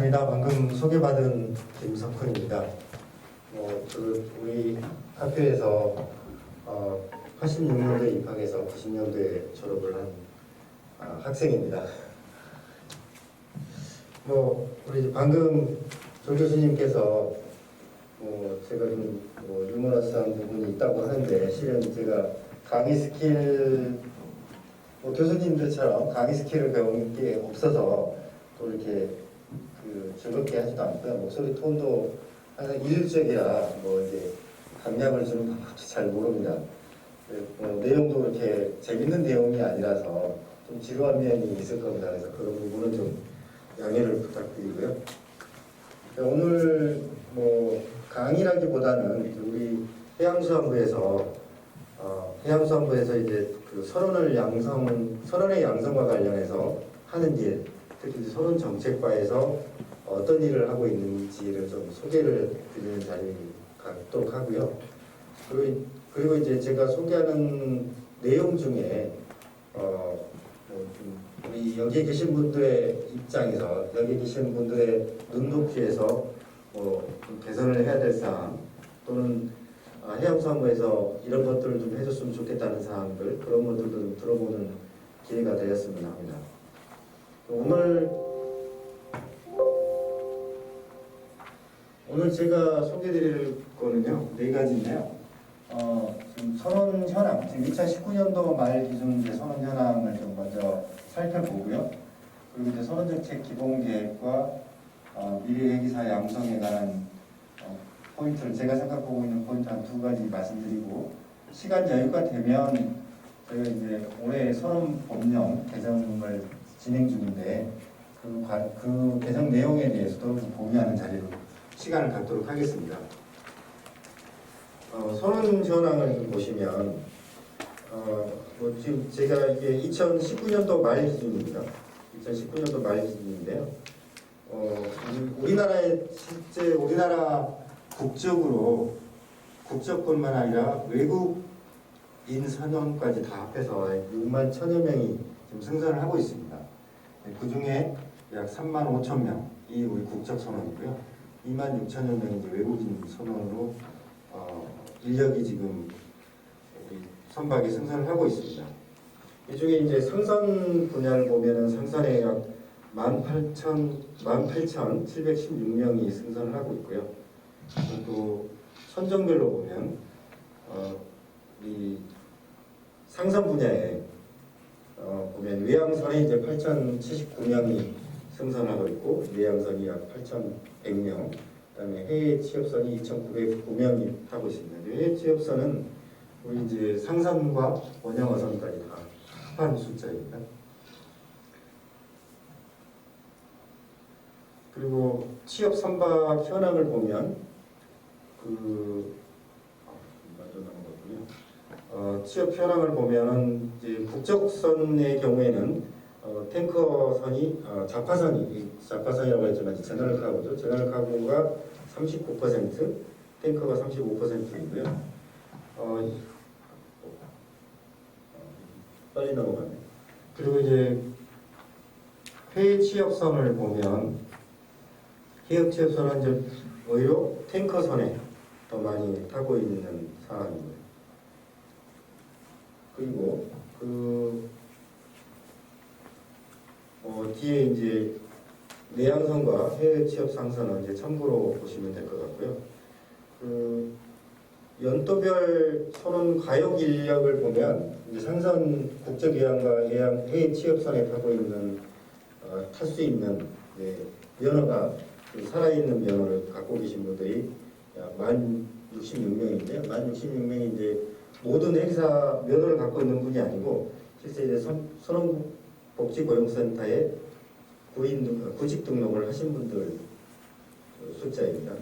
반갑습니다. 방금 소개받은 김석훈입니다. 우리 학교에서 86년도에 입학해서 90년도에 졸업을 한 학생입니다. 우리 방금 조 교수님께서 제가 좀 유머러스한 부분이 있다고 하는데, 실은 제가 강의 스킬, 교수님들처럼 강의 스킬을 배운 게 없어서 또 이렇게 즐겁게 하지도 않고요. 목소리 톤도 항상 일률적이라 이제 강약을 주는 방법도 잘 모릅니다. 내용도 이렇게 재밌는 내용이 아니라서 좀 지루한 면이 있을 겁니다. 그래서 그런 부분은 좀 양해를 부탁드리고요. 오늘 강의라기보다는 우리 해양수산부에서 이제 선원의 양성과 관련해서 하는 일, 특히 선원 정책과에서 어떤 일을 하고 있는지를 좀 소개를 드리는 자리를 갖도록 하고요. 그리고 이제 제가 소개하는 내용 중에 우리 여기 계신 분들의 입장에서, 여기 계신 분들의 눈높이에서 좀 개선을 해야 될 사항, 또는 해양수산부에서 이런 것들을 좀 해줬으면 좋겠다는 사항들, 그런 것들도 좀 들어보는 기회가 되었으면 합니다. 오늘 제가 소개드릴 거는요, 네 가지인데요. 지금 선원 현황, 지금 2019년도 말 기준 이제 선원 현황을 좀 먼저 살펴보고요. 그리고 이제 선원정책 기본계획과 미래회계사 양성에 관한 포인트를, 제가 생각하고 있는 포인트 한 두 가지 말씀드리고, 시간 여유가 되면 저희가 이제 올해 선원법령 개정을 진행 중인데 그 개정 내용에 대해서도 좀 공유하는 자리로 시간을 갖도록 하겠습니다. 선원 현황을 좀 보시면 지금 제가 이게 2019년도 말 기준입니다. 2019년도 말 기준인데요. 우리나라 국적뿐만 아니라 외국인 선원까지 다 합해서 6만 1천여 명이 지금 승선을 하고 있습니다. 그 중에 약 3만 5천 명이 우리 국적 선원이고요. 2만 6천여 명이 이제 외국인 선원으로 인력이 지금 우리 선박에 승선을 하고 있습니다. 이 중에 이제 상선 분야를 보면은 상선에 약 18,716명이 승선을 하고 있고요. 또 선종별로 보면 이 상선 분야에 보면 외항선에 이제 8,079명이 승선하고 있고, 내항선이 약 8,100명, 그다음에 해외 취업선이 2,909명이 타고 있습니다. 해외 취업선은 우리 이제 상선과 원양어선까지 다 합한 숫자입니다. 그리고 취업 선박 현황을 보면 취업 현황을 보면은 이제 국적선의 경우에는 탱커선이 자파선이라고 했지만 제너럴 카고죠. 제너럴 카고가 39%, 탱커가 35%이고요. 빨리 넘어가네. 그리고 이제 해외 취업선을 보면 해외 취업선은 이제 오히려 탱커선에 더 많이 타고 있는 상황입니다. 그리고 뒤에 이제 내항선과 해외 취업 상선은 이제 참고로 보시면 될 것 같고요. 연도별 선원 가역 인력을 보면 이제 상선 국적위항과 해외 취업선에 탈 수 있는 면허가 살아있는 면허를 갖고 계신 분들이 약 1,066명인데요. 1,066명이 이제 모든 회사 면허를 갖고 있는 분이 아니고, 실제 이제 선원복지고용센터에 구직 등록을 하신 분들 숫자입니다.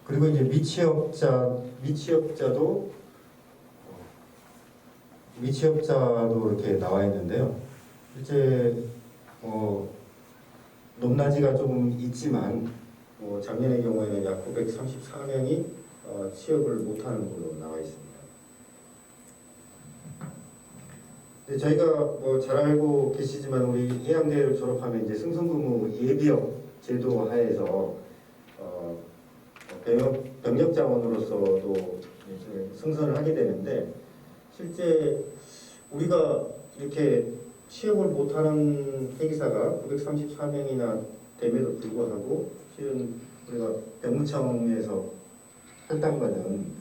그리고 이제 미취업자도 이렇게 나와 있는데요. 실제 높낮이가 조금 있지만 작년의 경우에는 약 934명이 취업을 못하는 걸로 나와 있습니다. 근데 저희가 뭐 잘 알고 계시지만 우리 해양대를 졸업하면 이제 승승근무 예비역 제도 하에서 병력 자원으로서도 이제 승선을 하게 되는데 실제 우리가 이렇게 취업을 못하는 회계사가 934명이나 됨에도 불구하고 실은 우리가 병무청에서 할당받은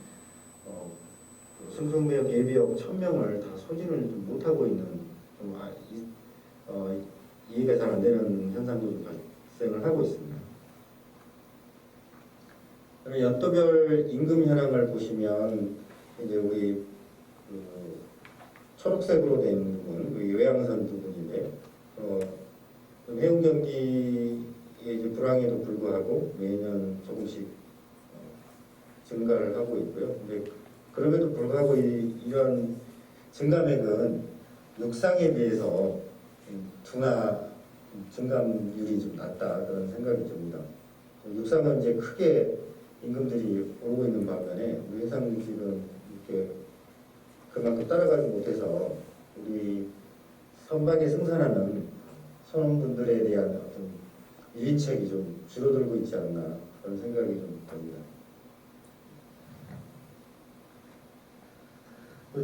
승승매역 예비역 1000명을 다 소진을 좀 못하고 있는 좀 이해가 잘 안 되는 현상도 좀 발생을 하고 있습니다. 연도별 임금 현황을 보시면 이제 우리 초록색으로 된 부분, 외양선 부분인데 해운 경기의 이제 불황에도 불구하고 매년 조금씩 증가를 하고 있고요. 근데 그럼에도 불구하고 이런 증감액은 육상에 비해서 둔화 증감률이 좀 낮다 그런 생각이 듭니다. 육상은 이제 크게 임금들이 오르고 있는 반면에 우리 해상직은 이렇게 그만큼 따라가지 못해서 우리 선박에 승선하는 선원분들에 대한 어떤 유인책이 좀 줄어들고 있지 않나 그런 생각이 좀 듭니다.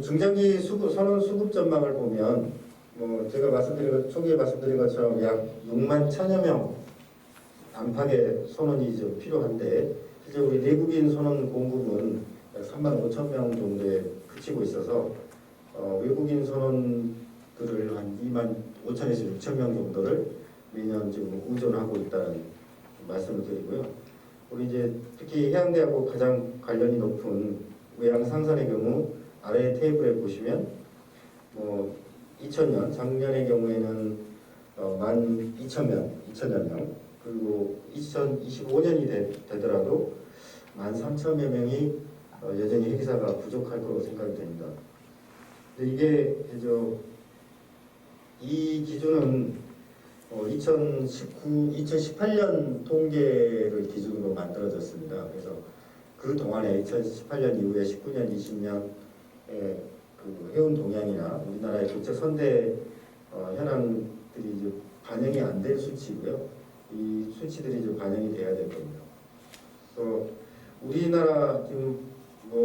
중장기 선원 수급 전망을 보면 뭐 제가 초기에 말씀드린 것처럼 약 6만 1000여 명 안팎의 선원이 좀 필요한데 실제 우리 내국인 선원 공급은 약 3만 5천 명 정도에 그치고 있어서 외국인 선원들을 한 2만 5천에서 6천 명 정도를 매년 지금 의존하고 있다는 말씀을 드리고요. 우리 이제 특히 해양대하고 가장 관련이 높은 외양 상선의 경우 아래 테이블에 보시면 2000년 작년의 경우에는 12,000여 명 그리고 2025년이 되더라도 13,000여 명이 여전히 회계사가 부족할 거로 생각이 됩니다. 근데 이게 이 기준은 2018년 통계를 기준으로 만들어졌습니다. 그래서 그 동안에 2018년 이후에 19년, 20년에 그 해운 동향이나 우리나라의 국제 선대 현황들이 이제 반영이 안 될 수치고요. 이 수치들이 이제 반영이 돼야 될 겁니다. 우리나라 지금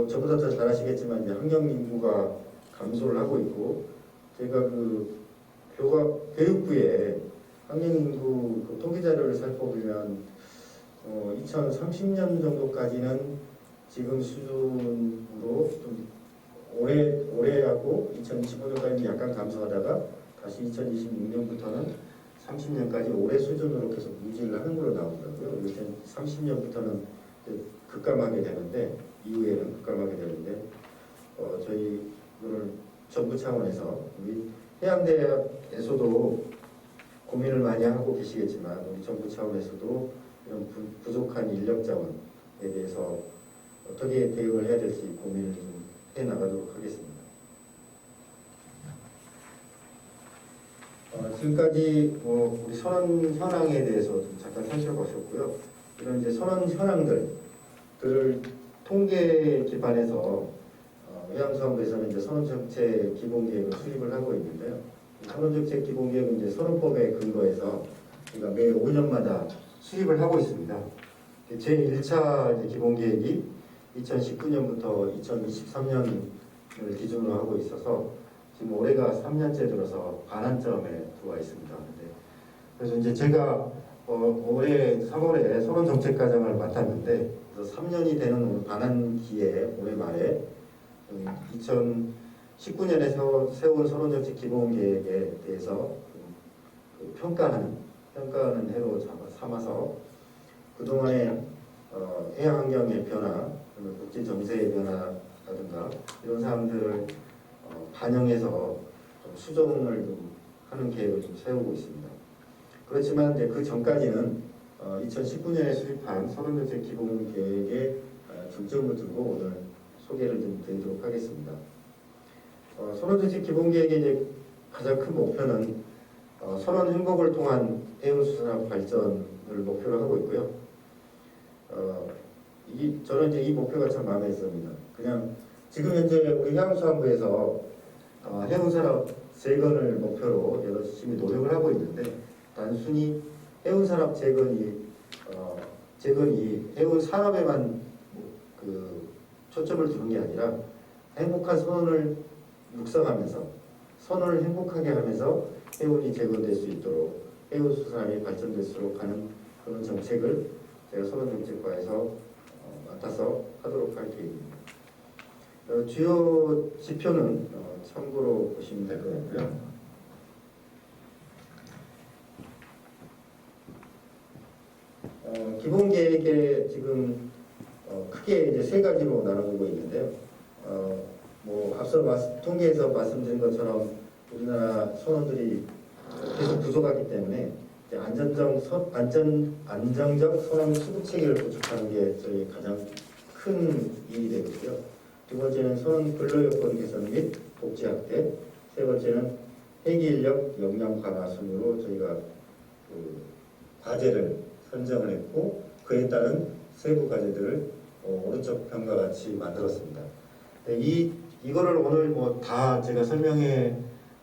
저보다 더 잘 아시겠지만 이제 학령 인구가 감소를 하고 있고 제가 그 교육부에 학령 인구 그 통계 자료를 살펴보면 2030년 정도까지는 지금 수준으로 좀 올해하고 2025년까지는 약간 감소하다가 다시 2026년부터는 30년까지 올해 수준으로 계속 유지를 하는 걸로 나오더라고요. 2030년부터는 급감하게 되는데 이후에는 급감하게 되는데 저희 오늘 정부 차원에서 우리 해양대에서도 고민을 많이 하고 계시겠지만 우리 정부 차원에서도 이런 부족한 인력 자원에 대해서 어떻게 대응을 해야 될지 고민을 좀 해 나가도록 하겠습니다. 지금까지 우리 선원 현황에 대해서 좀 잠깐 살펴보셨고요. 이런 이제 선원 현황들을 통계 기반에서 해양수산부에서는 이제 선원정책 기본계획을 수립을 하고 있는데요. 선원정책 기본계획은 이제 선원법에 근거해서 우리가 매 5년마다 수립을 하고 있습니다. 제1차 기본계획이 2019년부터 2023년을 기준으로 하고 있어서 지금 올해가 3년째 들어서 반환점에 들어와 있습니다. 그래서 이제 제가 올해 3월에 선원정책과정을 맡았는데 3년이 되는 오늘 반환기에 올해 말에 2019년에 세운 선원정책 기본계획에 대해서 평가하는 해로 삼아서 그동안의 해양환경의 변화, 국제 정세의 변화라든가 이런 사항들을 반영해서 수정을 좀 하는 계획을 좀 세우고 있습니다. 그렇지만 이제 그 전까지는 2019년에 수립한 선원정책 기본계획에 중점을 두고 오늘 소개를 좀 드리도록 하겠습니다. 선원정책 기본계획의 이제 가장 큰 목표는 선원 행복을 통한 해운수산업 발전을 목표로 하고 있고요. 저는 이제 이 목표가 참 마음에 듭니다. 그냥 지금 현재 우리 해양수산부에서 해운산업 재건을 목표로 열심히 노력을 하고 있는데 단순히 해운 산업 재건이 해운 산업에만 그 초점을 두는 게 아니라 행복한 선원을 육성하면서 선원을 행복하게 하면서 해운이 재건될 수 있도록 해운 수산이 발전될수록 하는 그런 정책을 제가 선원정책과에서 맡아서 하도록 할 계획입니다. 주요 지표는 참고로 보시면 될 것 같고요. 기본 계획에 지금 크게 이제 세 가지로 나누고 있는데요. 앞서 통계에서 말씀드린 것처럼 우리나라 선원들이 계속 부족하기 때문에 이제 안정적 선원 수급 체계를 구축하는 게 저희 가장 큰 일이 되고요. 두 번째는 선원 근로여건 개선 및 복지 확대, 세 번째는 회계인력 역량 강화 순으로 저희가 그 과제를 선정을 했고 그에 따른 세부 과제들을 오른쪽 편과 같이 만들었습니다. 이거를 오늘 다 제가 설명해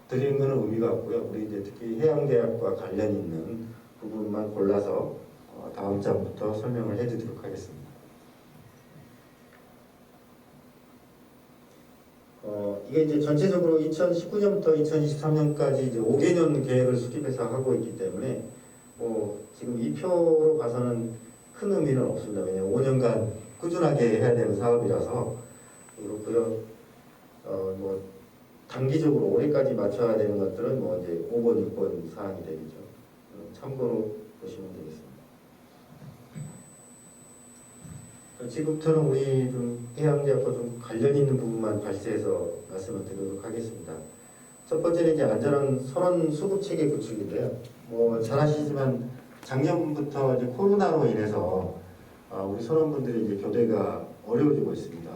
드리는 것은 의미가 없고요. 우리 이제 특히 해양대학과 관련 있는 부분만 골라서 다음 장부터 설명을 해드리도록 하겠습니다. 이게 이제 전체적으로 2019년부터 2023년까지 이제 5개년 계획을 수립해서 하고 있기 때문에 지금 이 표로 봐서는 큰 의미는 없습니다. 왜냐하면 5년간 꾸준하게 해야 되는 사업이라서 그렇고요. 단기적으로 올해까지 맞춰야 되는 것들은 이제 5번, 6번 사항이 되겠죠. 참고로 보시면 되겠습니다. 지금부터는 우리 좀 해양대학과 좀 관련 있는 부분만 발췌해서 말씀을 드리도록 하겠습니다. 첫 번째는 이제 안전한 선원 수급 체계 구축인데요. 잘 아시지만 작년부터 이제 코로나로 인해서 우리 선원분들이 이제 교대가 어려워지고 있습니다.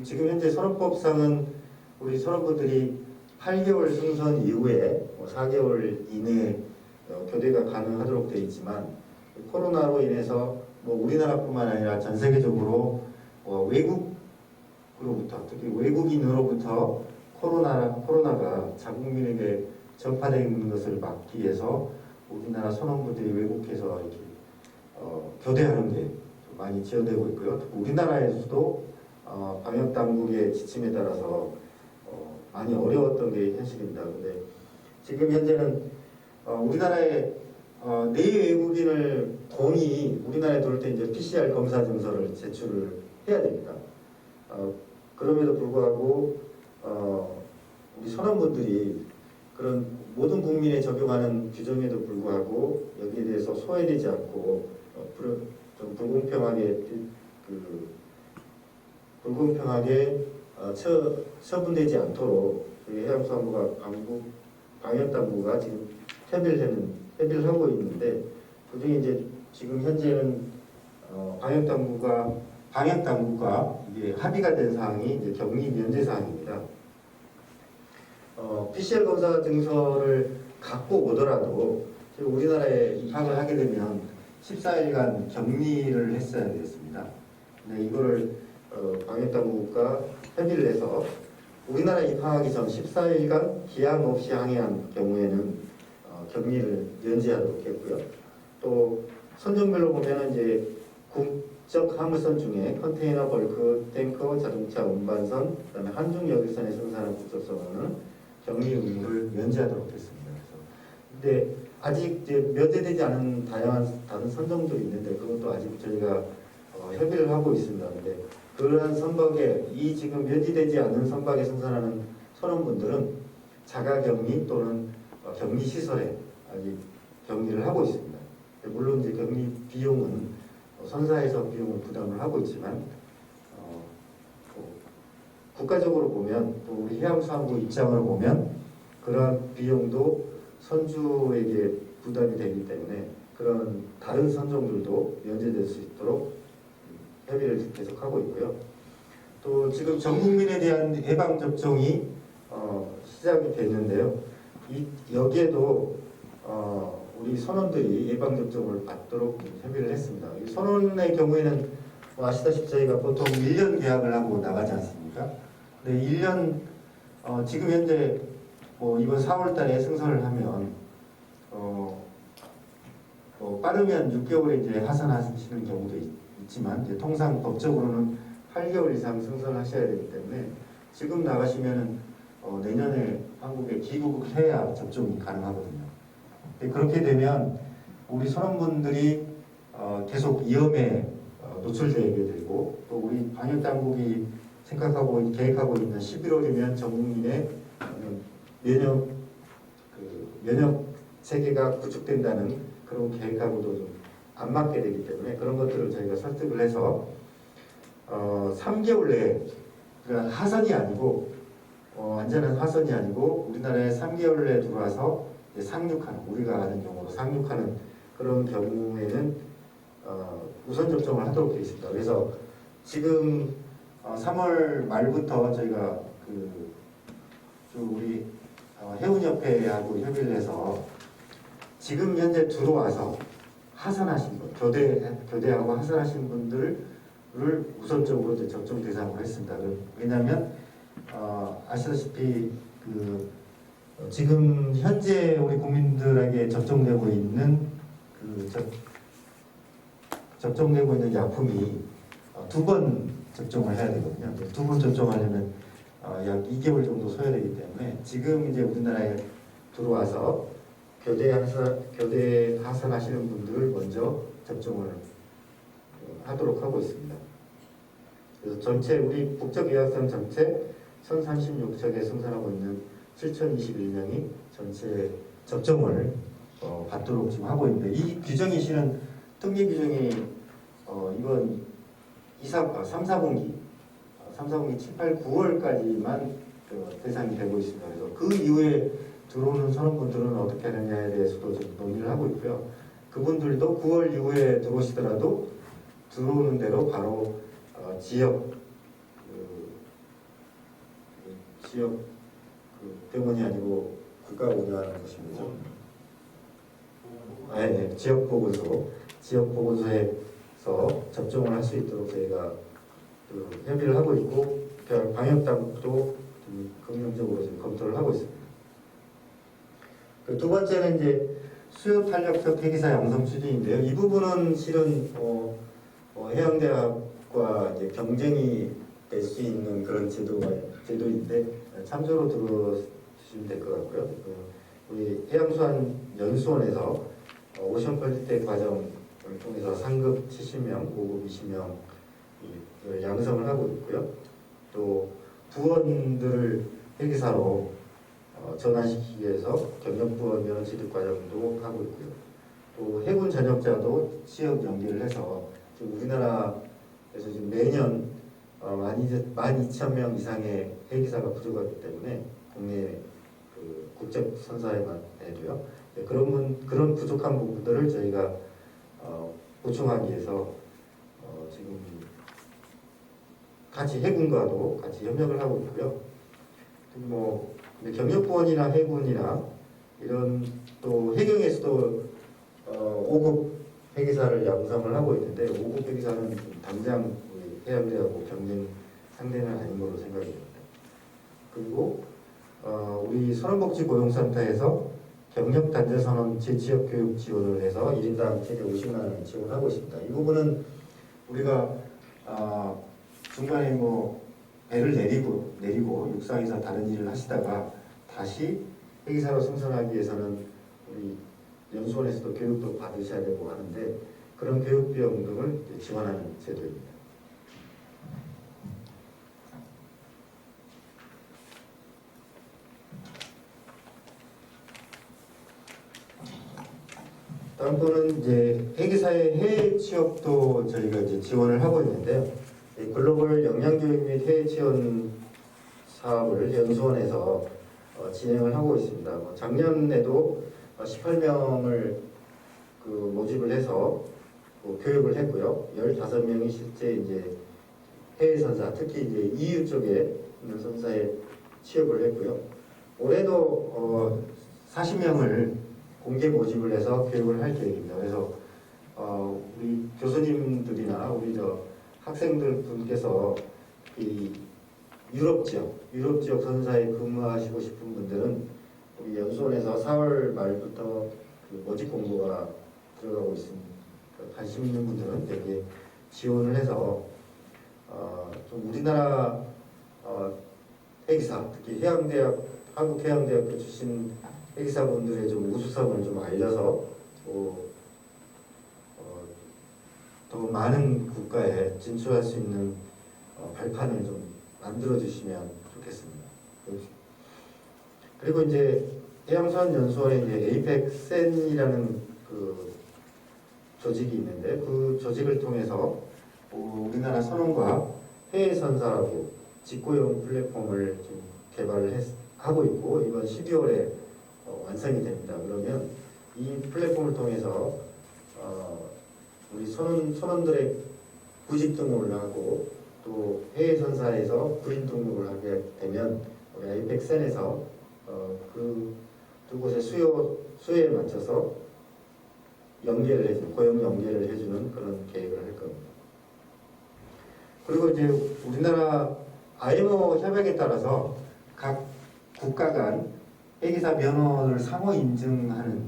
지금 현재 선원법상은 우리 선원분들이 8개월 승선 이후에 4개월 이내에 교대가 가능하도록 되어 있지만 코로나로 인해서 우리나라뿐만 아니라 전 세계적으로 외국으로부터 특히 외국인으로부터 코로나가 자국민에게 전파되는 것을 막기 위해서 우리나라 선원분들이 외국에서 이렇게 교대하는 게 많이 지연되고 있고요. 우리나라에서도 방역 당국의 지침에 따라서 많이 어려웠던 게 현실입니다. 근데 지금 현재는 우리나라에 내 외국인을 공이 우리나라에 들어올 때 이제 PCR 검사 증서를 제출을 해야 됩니다. 그럼에도 불구하고 우리 선원분들이 그런 모든 국민에 적용하는 규정에도 불구하고 여기에 대해서 소외되지 않고 좀 불공평하게 처분되지 않도록 해양수산부가 방역당국가 지금 협의를 하고 있는데 그중에 이제 지금 현재는 방역당국과 이게 합의가 된 사항이 이제 격리 면제 사항입니다. PCR 검사 증서를 갖고 오더라도 지금 우리나라에 입학을 하게 되면 14일간 격리를 했어야 되겠습니다. 근데 이거를 방역당국과 협의를 해서 우리나라에 입항하기 전 14일간 기한 없이 항해한 경우에는 격리를 면제하도록 했고요. 또 선종별로 보면은 이제 국적 화물선 중에 컨테이너, 벌크, 탱커, 자동차 운반선, 그다음에 한중 여객선에 승선한 국적선은 격리 의무를 면제하도록 했습니다. 근데 아직 이제 면제되지 않은 다른 선정들이 있는데 그것도 아직 저희가 협의를 하고 있습니다. 근데 그러한 선박에 지금 면제되지 않은 선박에 승선하는 선원분들은 자가격리 또는 격리 시설에 아직 격리를 하고 있습니다. 물론 이제 격리 비용은 선사에서 비용을 부담을 하고 있지만 국가적으로 보면 또 우리 해양수산부 입장으로 보면 그러한 비용도 선주에게 부담이 되기 때문에 그런 다른 선종들도 면제될 수 있도록 협의를 계속하고 있고요. 또 지금 전 국민에 대한 예방접종이 시작이 됐는데요. 여기에도 우리 선원들이 예방접종을 받도록 협의를 했습니다. 선원의 경우에는 아시다시피 저희가 보통 1년 계약을 하고 나가지 않습니까? 네, 1년 지금 현재 뭐 이번 4월 달에 승선을 하면 빠르면 6개월에 이제 하산하시는 경우도 있지만 이제 통상 법적으로는 8개월 이상 승선하셔야 되기 때문에 지금 나가시면은 내년에 한국에 귀국을 해야 접종이 가능하거든요. 그렇게 되면 우리 선원분들이 계속 위험에 노출되게 되고 또 우리 방역 당국이 생각하고 계획하고 있는 11월이면 전 국민의 면역 체계가 구축된다는 그런 계획하고도 좀 안 맞게 되기 때문에 그런 것들을 저희가 설득을 해서 3개월 내에 그러니까 하선이 아니고 완전한 하선이 아니고 우리나라에 3개월 내에 들어와서 상륙하는 우리가 아는 용어로 상륙하는 그런 경우에는 우선 접종을 하도록 되어 있습니다. 그래서 지금 3월 말부터 저희가 우리 해운협회하고 협의를 해서 지금 현재 들어와서 하산하신 분, 교대하고 하산하신 분들을 우선적으로 이제 접종 대상으로 했습니다. 왜냐하면 아시다시피 지금 현재 우리 국민들에게 접종되고 있는 접종되고 있는 약품이 2번 접종을 해야 되거든요. 2번 접종하려면 약 2개월 정도 소요되기 때문에 지금 이제 우리나라에 들어와서 교대 하산하시는 분들을 먼저 접종을 하도록 하고 있습니다. 그래서 전체 우리 국적의학생 전체 1036척에 승선하고 있는 7021명이 전체 접종을 받도록 지금 하고 있는데 이 규정이 실은 특례 규정이 이번 3, 4분기 7, 8, 9월까지만 대상이 되고 있습니다. 그래서 그 이후에 들어오는 선원분들은 어떻게 하느냐에 대해서도 좀 논의를 하고 있고요. 그분들도 9월 이후에 들어오시더라도 들어오는 대로 바로 지역 병원이 아니고 국가가 운영하는 것입니다. 네, 지역 보건소에서 접종을 할 수 있도록 저희가 협의를 하고 있고 방역 당국도 긍정적으로 지금 검토를 하고 있습니다. 두 번째는 이제 수요 탄력적 회계사 양성 추진인데요. 이 부분은 실은 해양대학과 이제 경쟁이 될 수 있는 그런 제도인데 참조로 들어주시면 될 것 같고요. 우리 해양수산연수원에서 오션 퀄리티 과정을 통해서 상급 70명, 5급 20명 양성을 하고 있고요. 또 부원들을 회계사로 전환시키기 위해서 경력부원 면허 취득 과정도 하고 있고요. 또 해군 전역자도 취업 연계를 해서 지금 우리나라에서 지금 매년 12,000명 이상의 회계사가 부족하기 때문에 국내 국적 선사에만 해도요. 그런 부족한 부분들을 저희가 보충하기 위해서 지금 같이 해군과도 같이 협력을 하고 있고요. 뭐 경력부원이나 해군이나 이런 또 해경에서도 5급 회계사를 양성을 하고 있는데 5급 회계사는 당장 우리 해양대하고 경쟁 상대는 아닌 걸로 생각이 됩니다. 그리고 우리 선원복지고용센터에서 경력단절선원 재취업교육 지원을 해서 1인당 최대 50만 원 지원하고 있습니다. 이 부분은 우리가 중간에 뭐 배를 내리고 육상에서 다른 일을 하시다가 다시 회계사로 승선하기 위해서는 우리 연수원에서도 교육도 받으셔야 되고 하는데 그런 교육 비용 등을 지원하는 제도입니다. 다음 거는 이제 회계사의 해외 취업도 저희가 이제 지원을 하고 있는데요. 글로벌 역량교육 및 해외 지원 사업을 연수원에서 진행을 하고 있습니다. 작년에도 18명을 모집을 해서 교육을 했고요. 15명이 실제 이제 해외 선사, 특히 이제 EU 쪽에 있는 선사에 취업을 했고요. 올해도 40명을 공개 모집을 해서 교육을 할 계획입니다. 그래서 우리 교수님들이나 우리 학생들 분께서 이 유럽 지역 선사에 근무하시고 싶은 분들은 우리 연수원에서 4월 말부터 그 모집 공고가 들어가고 있습니다. 관심 있는 분들은 여기에 지원을 해서 좀 우리나라 해기사, 특히 해양대학, 한국해양대학교 출신 해기사분들의 좀 우수성을 좀 알려서 더 많은 국가에 진출할 수 있는 발판을 좀 만들어 주시면 좋겠습니다. 그리고 이제 해양수산연수원에 이제 에이펙 센이라는 그 조직이 있는데 그 조직을 통해서 우리나라 선원과 해외 선사하고 직구용 플랫폼을 좀 개발을 하고 있고 이번 12월에 완성이 됩니다. 그러면 이 플랫폼을 통해서 우리 선원들의 구직 등록을 하고 또 해외 선사에서 구인 등록을 하게 되면 우리 아이펙센에서 그 두 곳의 수요에 맞춰서 연계를 해주는 고용 연계를 해주는 그런 계획을 할 겁니다. 그리고 이제 우리나라 IMO 협약에 따라서 각 국가 간 해기사 면허를 상호 인증하는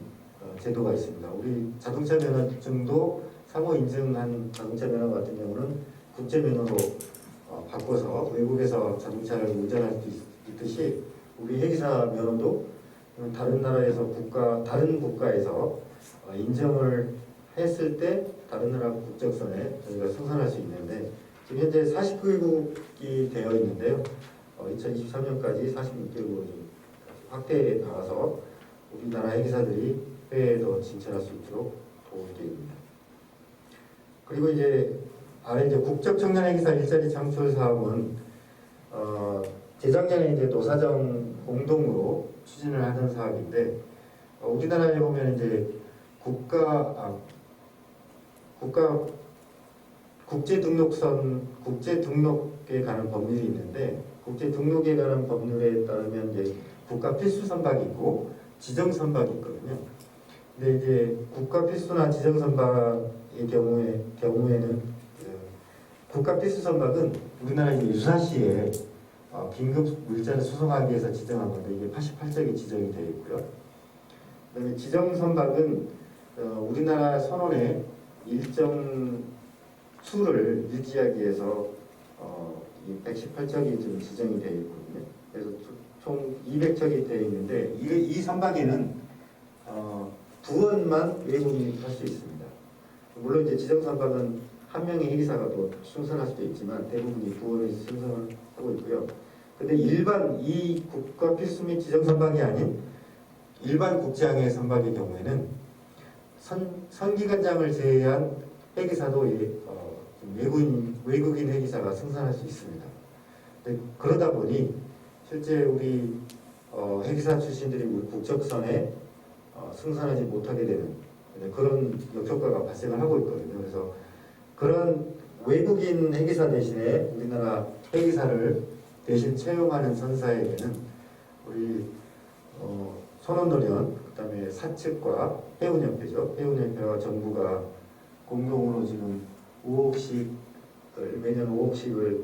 제도가 있습니다. 우리 자동차 면허증도 상호 인증한 자동차 면허 같은 경우는 국제 면허로 바꿔서 외국에서 자동차를 운전할 수 있듯이 우리 해기사 면허도 다른 나라에서 다른 국가에서 인정을 했을 때 다른 나라 국적선에 저희가 승선할 수 있는데 지금 현재 49개국이 되어 있는데요. 2023년까지 46개국으로 확대해 나가서 우리나라 해기사들이 해외에도 진출할 수 있도록 도울 계획입니다. 그리고 이제 아래 이제 국적 청년 해기사 일자리 창출 사업은 재작년에 이제 노사정 공동으로 추진을 하는 사업인데 우리나라에 보면 이제 국제 등록에 관한 법률이 있는데 국제 등록에 관한 법률에 따르면 이제 국가 필수 선박이 있고 지정 선박이 있거든요. 근데 이제 국가 필수나 지정 선박의 경우에는 국가 필수 선박은 우리나라 이제 유사시에 긴급 물자를 수송하기 위해서 지정한 건데 이게 88척이 지정이 되어 있고요. 그다음에 지정 선박은 우리나라 선원의 일정 수를 유지하기 위해서 이 118척이 좀 지정이 되어 있거든요. 그래서 총 200척이 되어 있는데 이 선박에는 부원만 외국인이 탈 수 있습니다. 물론 이제 지정 선박은 한 명의 해기사가 또 승선할 수도 있지만 대부분이 부원을 승선을 하고 있고요. 근데 일반 이 국가 필수 및 지정 선박이 아닌 일반 국제항해 선박의 경우에는 선기관장을 제외한 해기사도 외국인 해기사가 승선할 수 있습니다. 그러다 보니 실제 우리 해기사 출신들이 우리 국적선에 승선하지 못하게 되는 그런 역효과가 발생을 하고 있거든요. 그래서 그런 외국인 해기사 대신에 우리나라 해기사를 대신 채용하는 선사에게는 우리 선원노련 그다음에 사측과 해운협회죠. 해운협회와 정부가 공동으로 지금 5억씩을 매년 5억씩을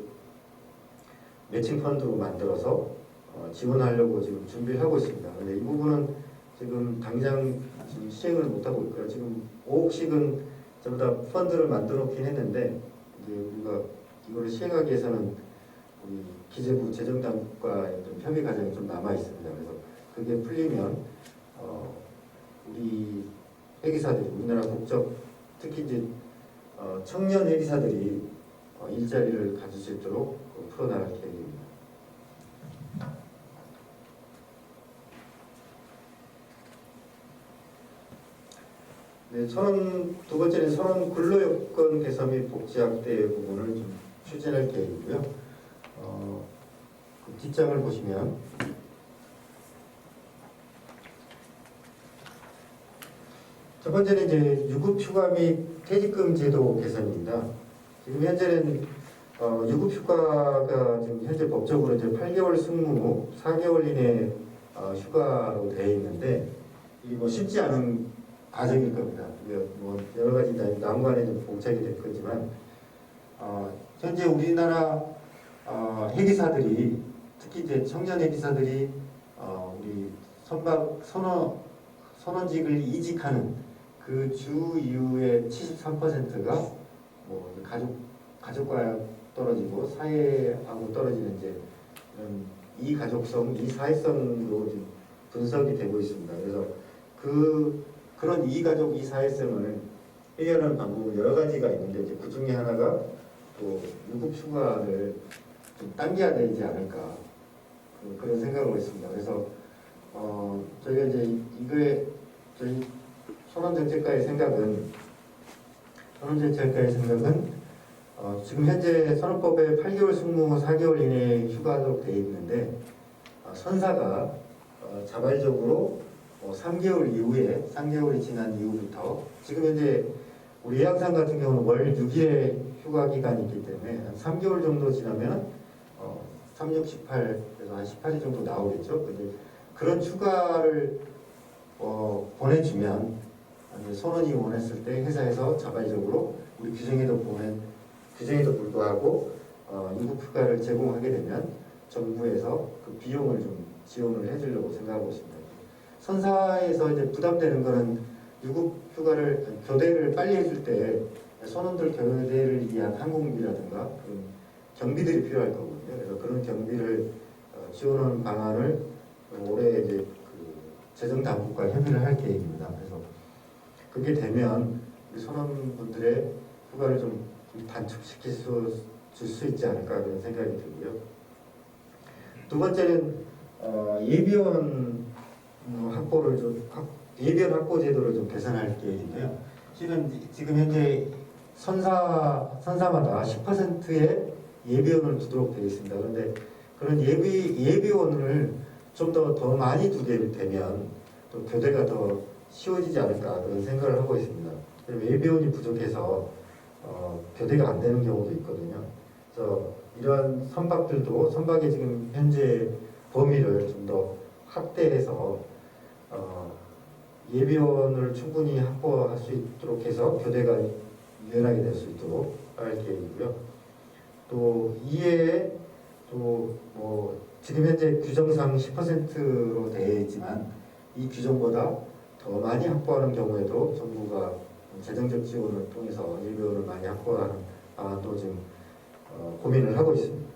매칭 펀드로 만들어서 지원하려고 지금 준비를 하고 있습니다. 근데 이 부분은 지금 당장 지금 시행을 못 하고 있고요. 지금 5억씩은 전부 다 펀드를 만들어 놓긴 했는데 이제 우리가 이거를 시행하기 위해서는 우리 기재부 재정당국과의 좀 협의 과정이 좀 남아 있습니다. 그래서 그게 풀리면 우리 해기사들이 우리나라 국적 특히 이제 청년 해기사들이 일자리를 가질 수 있도록 풀어나갈 계획입니다. 네, 두 번째는 선원 근로여건 개선 및 복지 확대 부분을 좀 추진할 계획이고요. 그 뒷장을 보시면 첫 번째는 이제 유급휴가 및 퇴직금 제도 개선입니다. 지금 현재는 유급휴가가 지금 현재 법적으로 이제 8개월 승무, 4개월 이내 휴가로 되어 있는데 이 뭐 쉽지 않은 과정일 겁니다. 뭐 여러 가지 난관에 좀 봉착이 될 거지만 현재 우리나라 해기사들이 특히 이제 청년 해기사들이 우리 선원직을 이직하는 그 주 이후의 73%가 뭐 가족과 떨어지고 사회하고 떨어지는 이제 이런 이가족성, 이사회성으로 지금 분석이 되고 있습니다. 그래서 그런 이가족, 이사회성을 해결하는 방법은 여러 가지가 있는데 이제 그 중에 하나가 또 유급 휴가를 좀 당겨야 되지 않을까 그런 생각을 했습니다. 그래서 저희가 이제 저희 선언정책과의 생각은 지금 현재 선언법에 8개월 승무 4개월 이내 휴가로 되어 있는데 선사가 자발적으로 3개월 이후에 3개월이 지난 이후부터 지금 현재 우리 해양상 같은 경우는 월 6일의 휴가 기간이 있기 때문에 한 3개월 정도 지나면 3, 6, 18 그래서 한 18일 정도 나오겠죠. 근데 그런 휴가를 보내주면 선원이 원했을 때 회사에서 자발적으로 우리 규정에도 불구하고 유급 휴가를 제공하게 되면 정부에서 그 비용을 좀 지원을 해주려고 생각하고 있습니다. 선사에서 이제 부담되는 거는 유급 휴가를 교대를 빨리 해줄 때 선원들 교대를 위한 항공비라든가 그런 경비들이 필요할 거거든요. 그래서 그런 경비를 지원하는 방안을 올해 이제 그 재정당국과 협의를 할 계획입니다. 그래서 그게 되면 우리 선원분들의 휴가를 좀 단축시킬 수 있지 않을까 그런 생각이 들고요. 두 번째는 예비원 예비원 확보 제도를 좀 개선할 계획인데요. 지금 현재 선사마다 10%의 예비원을 두도록 되어 있습니다. 그런데 그런 예비원을 좀 더 많이 두게 되면 또 교대가 더 쉬워지지 않을까 그런 생각을 하고 있습니다. 예비원이 부족해서 교대가 안 되는 경우도 있거든요. 그래서 이러한 선박의 지금 현재 범위를 좀 더 확대해서 예비원을 충분히 확보할 수 있도록 해서 교대가 유연하게 될 수 있도록 할 계획이고요. 또 이에 지금 현재 규정상 10%로 되어 있지만 이 규정보다 더 많이 확보하는 경우에도 정부가 재정적 지원을 통해서 예비원을 많이 확보하는 방안도 지금 고민을 하고 있습니다.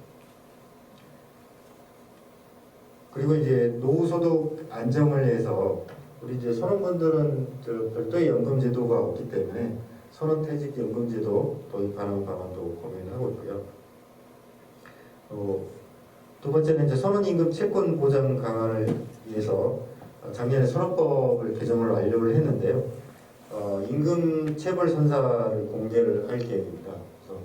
그리고 이제 노후소득 안정을 위해서 우리 이제 선원분들은 별도의 연금 제도가 없기 때문에 선원퇴직 연금 제도 도입하는 방안도 고민하고 있고요. 두 번째는 이제 선원임금 채권 보장 강화를 위해서 작년에 선언법을 개정을 완료를 했는데요. 임금 체불 선사를 공개를 할 계획입니다. 그래서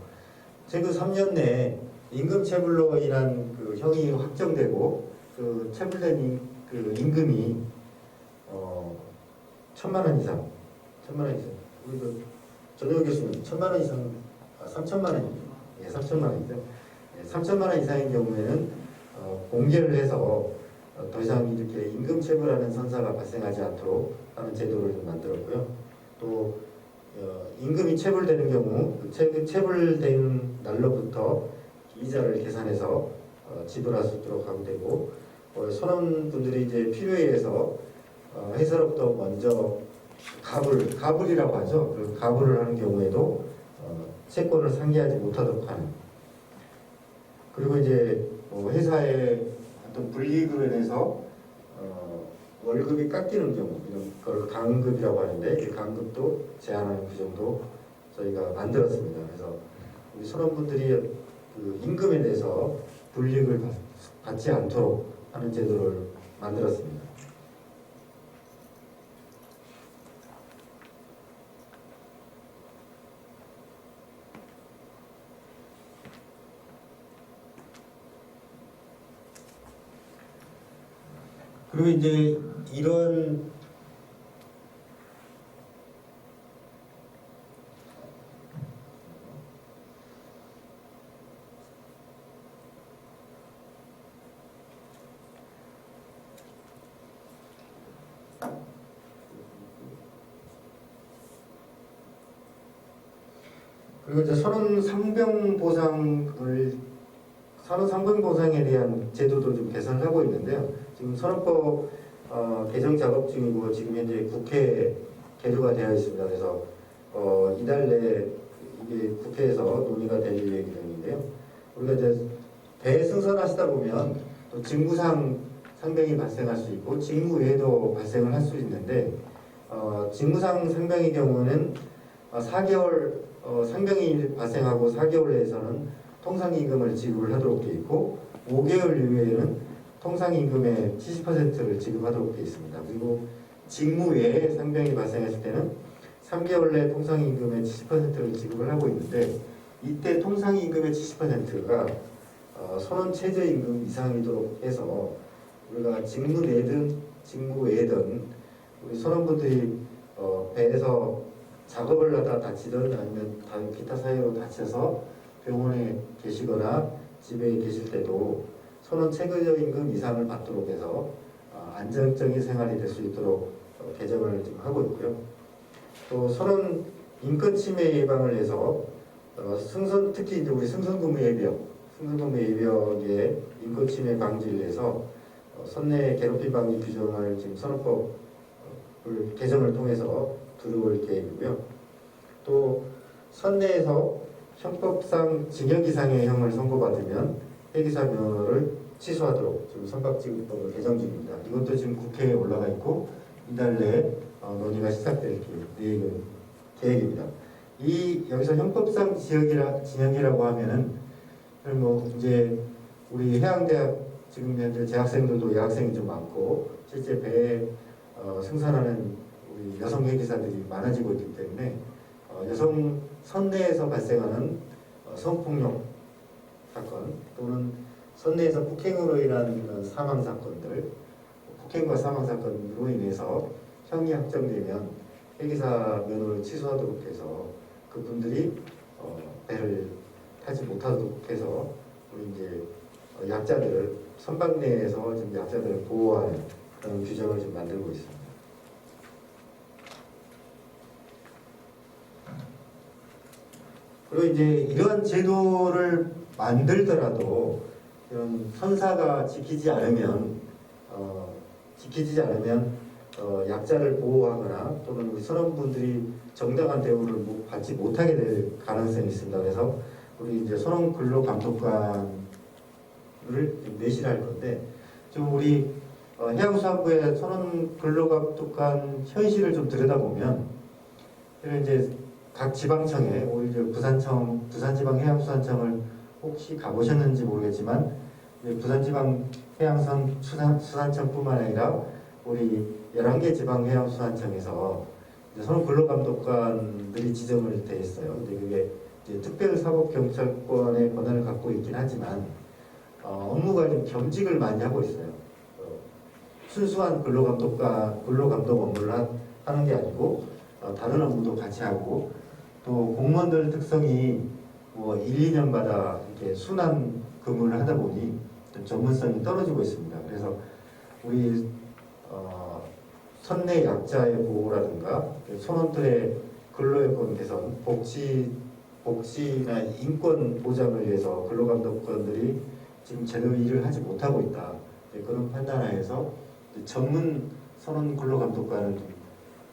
최근 3년 내에 임금 체불로 인한 그 형이 확정되고 그 체불된 그 임금이 1,000만 원 이상. 우리 전효 교수님 1,000만 원 이상, 3,000만 원이죠. 예, 3,000만 원이죠. 예, 3,000만 원 이상인 경우에는 공개를 해서 더 이상 이렇게 임금 체불하는 선사가 발생하지 않도록 하는 제도를 좀 만들었고요. 또 임금이 체불되는 경우 체불된 날로부터 이자를 계산해서 지불할 수 있도록 하게 되고 선원분들이 이제 필요에 의해서 회사로부터 먼저 가불이라고 하죠. 그 가불을 하는 경우에도 채권을 상기하지 못하도록 하는. 그리고 이제 회사의 어떤 불이익으로 인해서 월급이 깎이는 경우 이런 걸 강급이라고 하는데 이 강급도 제한하는 규정도 저희가 만들었습니다. 그래서 우리 선원분들이 그 임금에 대해서 불이익을 받지 않도록 하는 제도를 만들었습니다. 그리고 이제 이런 그리고 이제 선원 상병 보상에 대한 제도도 좀 개선을 하고 있는데요. 지금 선언법 개정 작업 중이고 지금 현재 국회에 계류가 되어 있습니다. 그래서 이달 내에 이게 국회에서 논의가 될 예정인데요. 우리가 이제 배 승선하시다 보면 또 직무상 상병이 발생할 수 있고 직무 외에도 발생을 할 수 있는데 직무상 상병의 경우는 4개월 상병이 발생하고 4개월 내에서는 통상임금을 지급을 하도록 되어 있고 5개월 이후에는 통상임금의 70%를 지급하도록 되어 있습니다. 그리고 직무 외에 상병이 발생했을 때는 3개월 내 통상임금의 70%를 지급을 하고 있는데 이때 통상임금의 70%가 선원 최저임금 이상이도록 해서 우리가 직무 내든 직무 외든 우리 선원분들이 배에서 작업을 하다 다치든 아니면 다른 기타 사유로 다쳐서 병원에 계시거나 집에 계실 때도 선원 최저임금 이상을 받도록 해서 안정적인 생활이 될 수 있도록 개정을 지금 하고 있고요. 또 선원 인권 침해 예방을 해서 승선 특히 이제 우리 승선근무 예비역의 인권 침해 방지를 위해서 선내 괴롭힘 방지 규정을 지금 선언법 개정을 통해서 들어올 계획이고요. 또 선내에서 형법상 징역 이상의 형을 선고받으면 회계사 면허를 취소하도록 지금 선박지급법을 개정 중입니다. 이것도 지금 국회에 올라가 있고 이달 내에 논의가 시작될 계획입니다. 여기서 형법상 징역이라고 하면은 뭐 이제 우리 해양대학 지금 현재 재학생들도 여학생이 좀 많고 실제 배에 승선하는 우리 여성 회계사들이 많아지고 있기 때문에 여성 선내에서 발생하는 성폭력 사건 또는 선내에서 폭행으로 인한 그런 사망 사건들, 폭행과 사망 사건으로 인해서 형이 확정되면 회계사 면허를 취소하도록 해서 그분들이 배를 타지 못하도록 해서 우리 이제 약자들을 선박 내에서 지금 약자들을 보호하는 그런 규정을 좀 만들고 있습니다. 그리고 이제 이러한 제도를 만들더라도 이런 선사가 지키지 않으면 약자를 보호하거나 또는 우리 선원분들이 정당한 대우를 받지 못하게 될 가능성이 있습니다. 그래서 우리 이제 선원 근로 감독관을 내실할 건데 좀 우리 해양수산부의 선원 근로 감독관 현실을 좀 들여다보면 이제 각 지방청에 우리 부산지방해양수산청을 혹시 가보셨는지 모르겠지만 부산지방해양수산청뿐만 아니라 우리 11개 지방해양수산청에서 선원 근로감독관들이 지정을 돼 있어요. 근데 그게 이제 특별사법경찰권의 권한을 갖고 있긴 하지만 업무가 좀 겸직을 많이 하고 있어요. 순수한 근로감독 업무를 하는 게 아니고 다른 업무도 같이 하고 또 공무원들 특성이 뭐 1, 2년마다 이렇게 순환 근무를 하다 보니 좀 전문성이 떨어지고 있습니다. 그래서 우리 선내 약자의 보호라든가 선원들의 근로여건 개선, 복지나 인권 보장을 위해서 근로감독관들이 지금 제대로 일을 하지 못하고 있다. 그런 판단하에서 전문 선원 근로감독관을 좀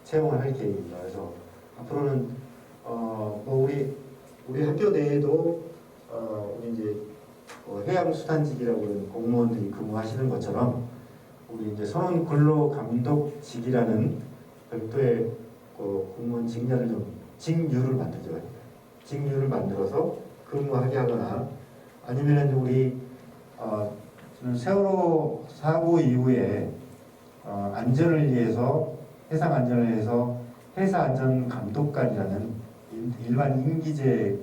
채용을 할 계획입니다. 그래서 앞으로는 뭐 우리 학교 내에도 우리 이제 해양수산직이라고 하는 공무원들이 근무하시는 것처럼 우리 이제 선원 근로감독직이라는 별도의 공무원 직류를 만들죠. 직류를 만들어서 근무하게 하거나 아니면 우리 세월호 사고 이후에 안전을 위해서 해상 안전을 위해서 해사안전감독관이라는 일반 임기제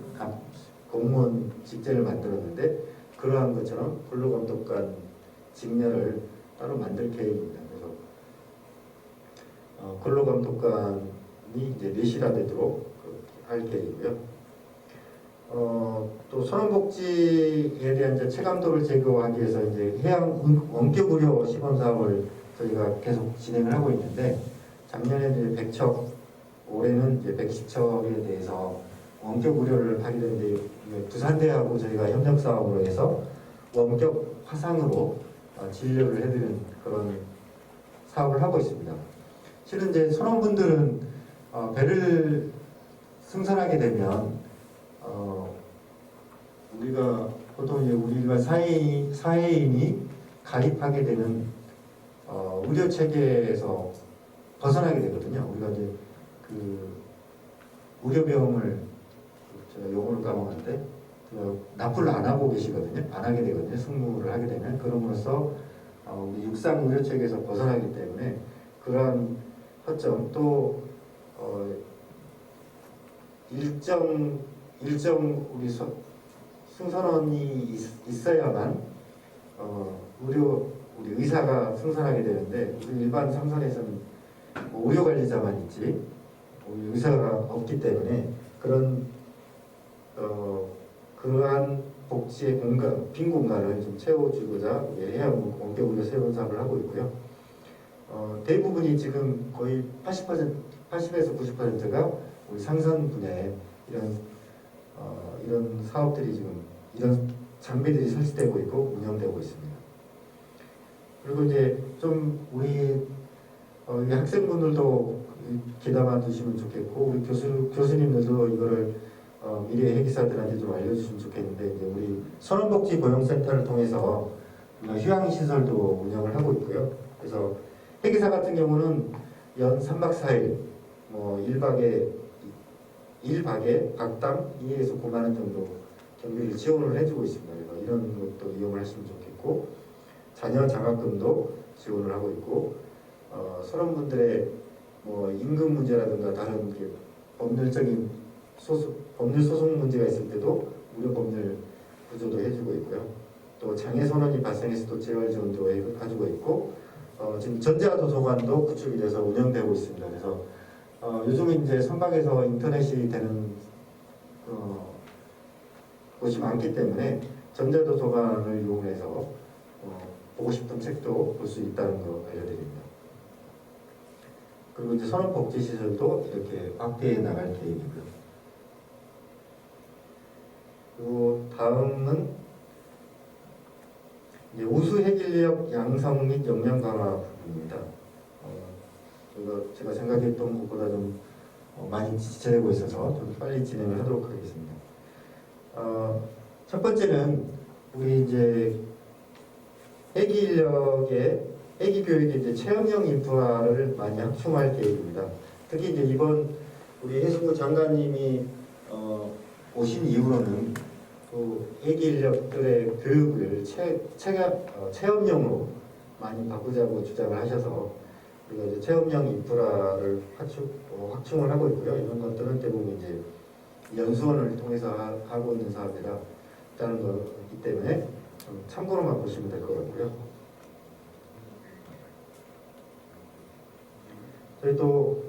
공무원 직제를 만들었는데 그러한 것처럼 근로감독관 직렬을 따로 만들 계획입니다. 그래서 근로감독관이 이제 내실화되도록 할 계획이고요. 또 선원복지에 대한 이제 체감도를 제고하기 위해서 이제 해양 원격 의료 시범 사업을 저희가 계속 진행을 하고 있는데 작년에 이제 100척, 올해는 이제 110척에 대해서 원격 의료를 하게 되는데 부산대하고 저희가 협력 사업으로 해서 원격 화상으로 진료를 해드리는 그런 사업을 하고 있습니다. 실은 이제 선원분들은 배를 승선하게 되면 우리가 보통 이제 우리가 사회인이 가입하게 되는 의료 체계에서 벗어나게 되거든요. 우리가 이제 그 의료비용을 제가 용어를 까먹었는데 납부를 안 하고 계시거든요. 안 하게 되거든요. 승무를 하게 되면 그럼으로써 우리 육상 의료 체계에서 벗어나기 때문에 그러한 허점 또 일정 우리 승선원이 있어야만 우리 의사가 승선하게 되는데 우리 일반 상선에서는 의료 관리자만 있지 우리 의사가 없기 때문에 그러한 복지의 빈 공간을 좀 채워주고자 해양 원격 의료 새로운 사업을 하고 있고요. 대부분이 지금 거의 80에서 90%가 우리 상선 분야에 이런 사업들이 지금 이런 장비들이 설치되고 있고 운영되고 있습니다. 그리고 이제 좀 우리 학생분들도 귀담아 두시면 좋겠고 우리 교수님들도 이거를 미래 회계사들한테 좀 알려주시면 좋겠는데 이제 우리 선원복지고용센터를 통해서 휴양시설도 운영을 하고 있고요. 그래서 회계사 같은 경우는 연 3박 4일 1박에 각당 2에서 9만 원 정도 경비를 지원을 해주고 있습니다. 그래서 이런 것도 이용을 하시면 좋겠고 자녀 장학금도 지원을 하고 있고 선원분들의 임금 문제라든가 다른 법률적인 법률 소송 문제가 있을 때도 무료 법률 구조도 해주고 있고요. 또 장애 선언이 발생해서 또 재활 지원도 해주고 있고 지금 전자도서관도 구축이 돼서 운영되고 있습니다. 그래서 요즘은 이제 선박에서 인터넷이 되는 곳이 많기 때문에 전자도서관을 이용해서 보고 싶은 책도 볼 수 있다는 거 알려드립니다. 그리고 이제 선원복지시설도 이렇게 확대해 나갈 계획이고요. 그리고 다음은 이제 우수 해결력 양성 및 역량 강화 부분입니다. 제가 생각했던 것보다 좀 많이 지체되고 있어서 좀 빨리 진행을 하도록 하겠습니다. 첫 번째는 우리 이제 애기 교육의 이제 체험형 인프라를 많이 확충할 계획입니다. 특히 이제 이번 우리 해수부 장관님이 오신 이후로는 또 애기 인력들의 교육을 체험형으로 많이 바꾸자고 주장을 하셔서 우리가 이제 체험형 인프라를 확충을 하고 있고요. 이런 것들은 대부분 이제 연수원을 통해서 하고 있는 사업이라는 거기 때문에 참고로만 보시면 될 것 같고요. 저희 또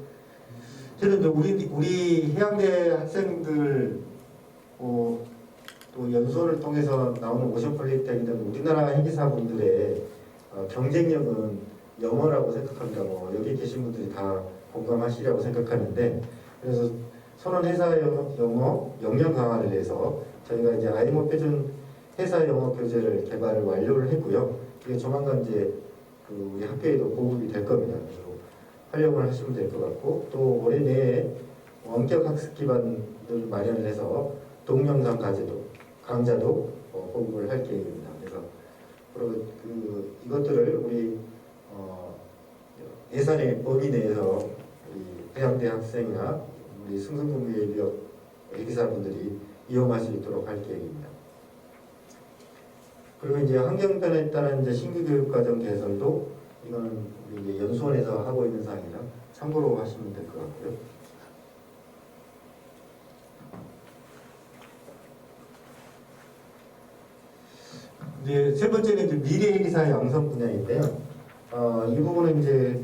실은 우리 해양대 학생들 또 연수원을 통해서 나오는 오션폴리텍이든 우리나라 회계사분들의 경쟁력은 영어라고 생각합니다. 여기 계신 분들이 다 공감하시리라고 생각하는데 그래서 선원회사 영어 역량 강화를 위해서 저희가 이제 IMO 표준 회사 영어 교재를 개발을 완료를 했고요. 이게 조만간 이제 우리 학교에도 보급이 될 겁니다. 그래서 활용을 하시면 될 것 같고 또 올해 내에 원격 학습 기반을 마련을 해서 동영상 강좌도 보급을 할 계획입니다. 그래서 이것들을 우리 예산의 범위 내에서 우리 해양대 학생이나 우리 승승구미예비역 회계사분들이 이용할 수 있도록 할 계획입니다. 그리고 이제 환경 변화에 따른 이제 신규 교육 과정 개설도 이거는 우리 이제 연수원에서 하고 있는 사항이라 참고로 하시면 될 것 같고요. 이제 세 번째는 이제 미래 회계사 양성 분야인데요. 이 부분은 이제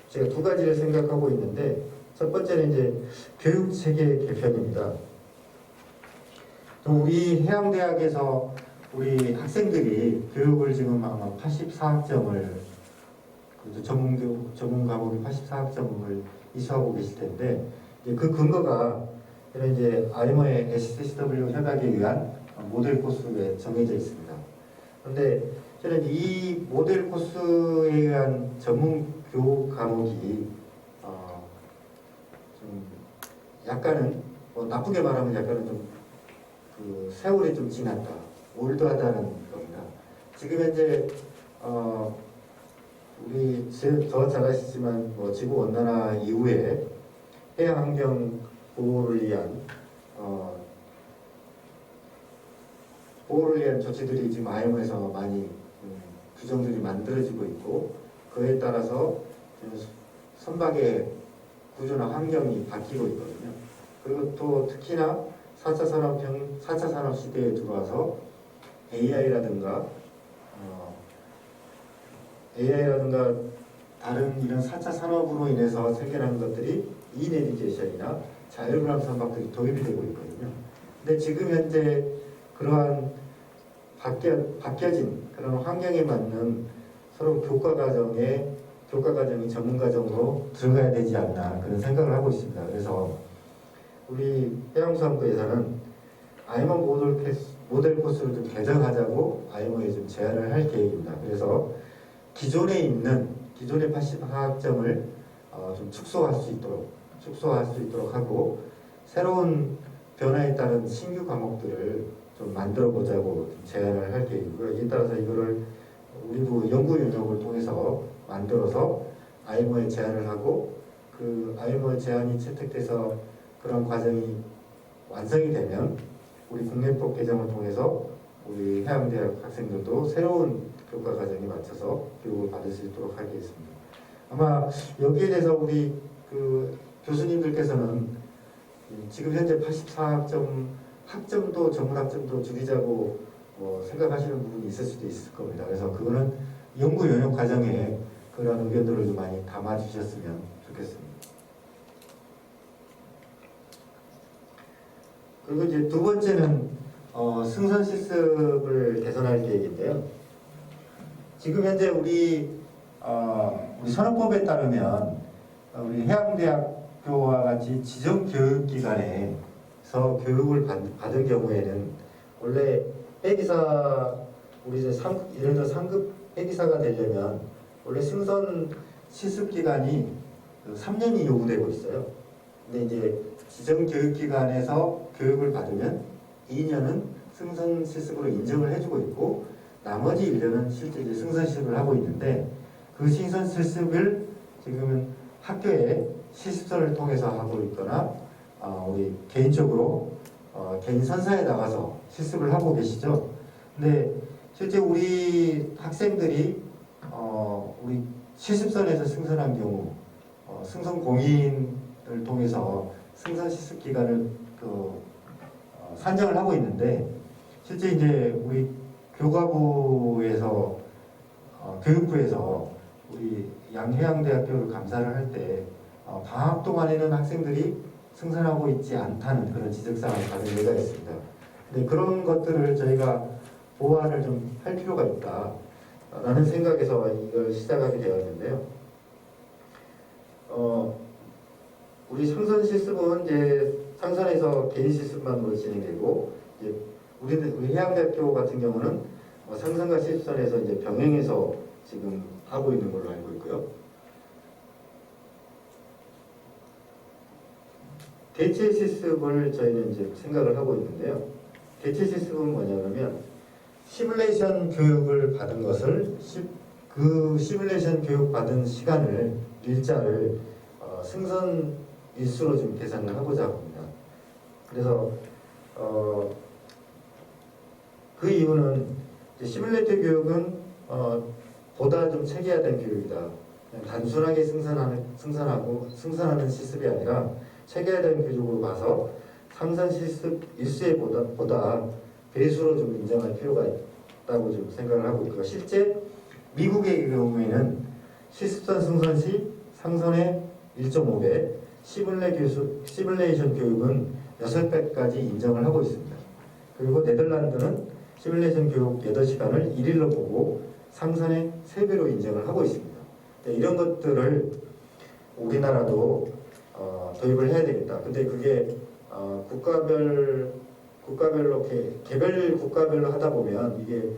제가 두 가지를 생각하고 있는데 첫 번째는 이제 교육 체계 개편입니다. 우리 해양대학에서 우리 학생들이 교육을 지금 아마 84학점을 전문 과목이 84학점을 이수하고 계실 텐데 이제 그 근거가 이런 이제 IMO의 SSW 협약에 의한 모델 코스에 정해져 있습니다. 그런데 저는 이 모델 코스에 의한 전문 교육 과목이 좀 약간은 뭐 나쁘게 말하면 약간은 좀 그 세월이 좀 지났다, 올드하다는 겁니다. 지금 현재 우리 더 잘 아시지만 뭐 지구 온난화 이후에 해양 환경 보호를 위한 조치들이 지금 IMO에서 많이 규정들이 만들어지고 있고, 그에 따라서 선박의 구조나 환경이 바뀌고 있거든요. 그리고 또 특히나 4차 산업 시대에 들어와서 AI라든가 다른 이런 4차 산업으로 인해서 생겨난 것들이 이내비게이션이나 자율그램 선박들이 도입이 되고 있거든요. 근데 지금 현재 그러한 바뀌어진 그런 환경에 맞는 서로 교과 과정이 전문 과정으로 들어가야 되지 않나, 그런 생각을 하고 있습니다. 그래서 우리 해양수산부에서는 IMO 모델 코스를 좀 개정하자고 IMO에 좀 제안을 할 계획입니다. 그래서 기존에 80학점을 좀 축소할 수 있도록 하고, 새로운 변화에 따른 신규 과목들을 좀 만들어 보자고 제안을 할 계획이고요. 이에 따라서 이거를 우리도 연구 용역을 통해서 만들어서 IMO에 제안을 하고, 그 IMO 제안이 채택돼서 그런 과정이 완성이 되면 우리 국내법 개정을 통해서 우리 해양대학 학생들도 새로운 교과 과정에 맞춰서 교육을 받을 수 있도록 하겠습니다. 아마 여기에 대해서 우리 그 교수님들께서는 지금 현재 84학점 학점도 전문 학점도 줄이자고 생각하시는 부분이 있을 수도 있을 겁니다. 그래서 그거는 연구 용역 과정에 그런 의견들을 좀 많이 담아 주셨으면 좋겠습니다. 그리고 이제 두 번째는 승선 실습을 개선할 계획인데요. 지금 현재 우리 산업법에 따르면 우리 해양대학교와 같이 지정 교육기관에서 교육을 받은 경우에는 원래 해기사 우리 이제 예를 들어 상급 해기사가 되려면 원래 승선 실습 기간이 3년이 요구되고 있어요. 근데 이제 지정 교육기관에서 교육을 받으면 2년은 승선 실습으로 인정을 해주고 있고, 나머지 1년은 실제 이제 승선 실습을 하고 있는데, 그 승선 실습을 지금은 학교에 실습선을 통해서 하고 있거나 우리 개인적으로 개인 선사에 나가서 실습을 하고 계시죠. 근데 실제 우리 학생들이 우리 실습선에서 승선한 경우 승선 공인을 통해서 승선 실습 기간을 산정을 하고 있는데, 실제 이제 우리 교과부에서 교육부에서 우리 양해양대학교를 감사를 할 때 방학 동안에는 학생들이 승선하고 있지 않다는 그런 지적사항을 받은 예가 있습니다. 근데 그런 것들을 저희가 보완을 좀 할 필요가 있다라는 생각에서 이걸 시작하게 되었는데요. 우리 상선 실습은 이제 상선에서 개인 실습만으로 진행되고, 이제 우리 해양대학교 같은 경우는 상선과 실습선에서 이제 병행해서 지금 하고 있는 걸로 알고 있고요. 대체 실습을 저희는 이제 생각을 하고 있는데요. 대체 실습은 뭐냐면 시뮬레이션 교육을 받은 것을 그 시뮬레이션 교육 받은 시간을 일자를 승선 일수로 좀 계산을 하고자 합니다. 그래서 그 이유는 시뮬레이터 교육은 보다 좀 체계화된 교육이다. 그냥 단순하게 승선하는 실습이 아니라 체계화된 교육으로 봐서 상선 실습 일수에 보다 배수로 좀 인정할 필요가 있다고 좀 생각을 하고 있고요. 실제 미국의 경우에는 실습선 승선 시 상선의 1.5배, 시뮬레이션 교육은 6배까지 인정을 하고 있습니다. 그리고 네덜란드는 시뮬레이션 교육 8시간을 1일로 보고 상선의 3배로 인정을 하고 있습니다. 이런 것들을 우리나라도 도입을 해야 되겠다. 근데 그게 국가별로 개별 국가별로 하다 보면 이게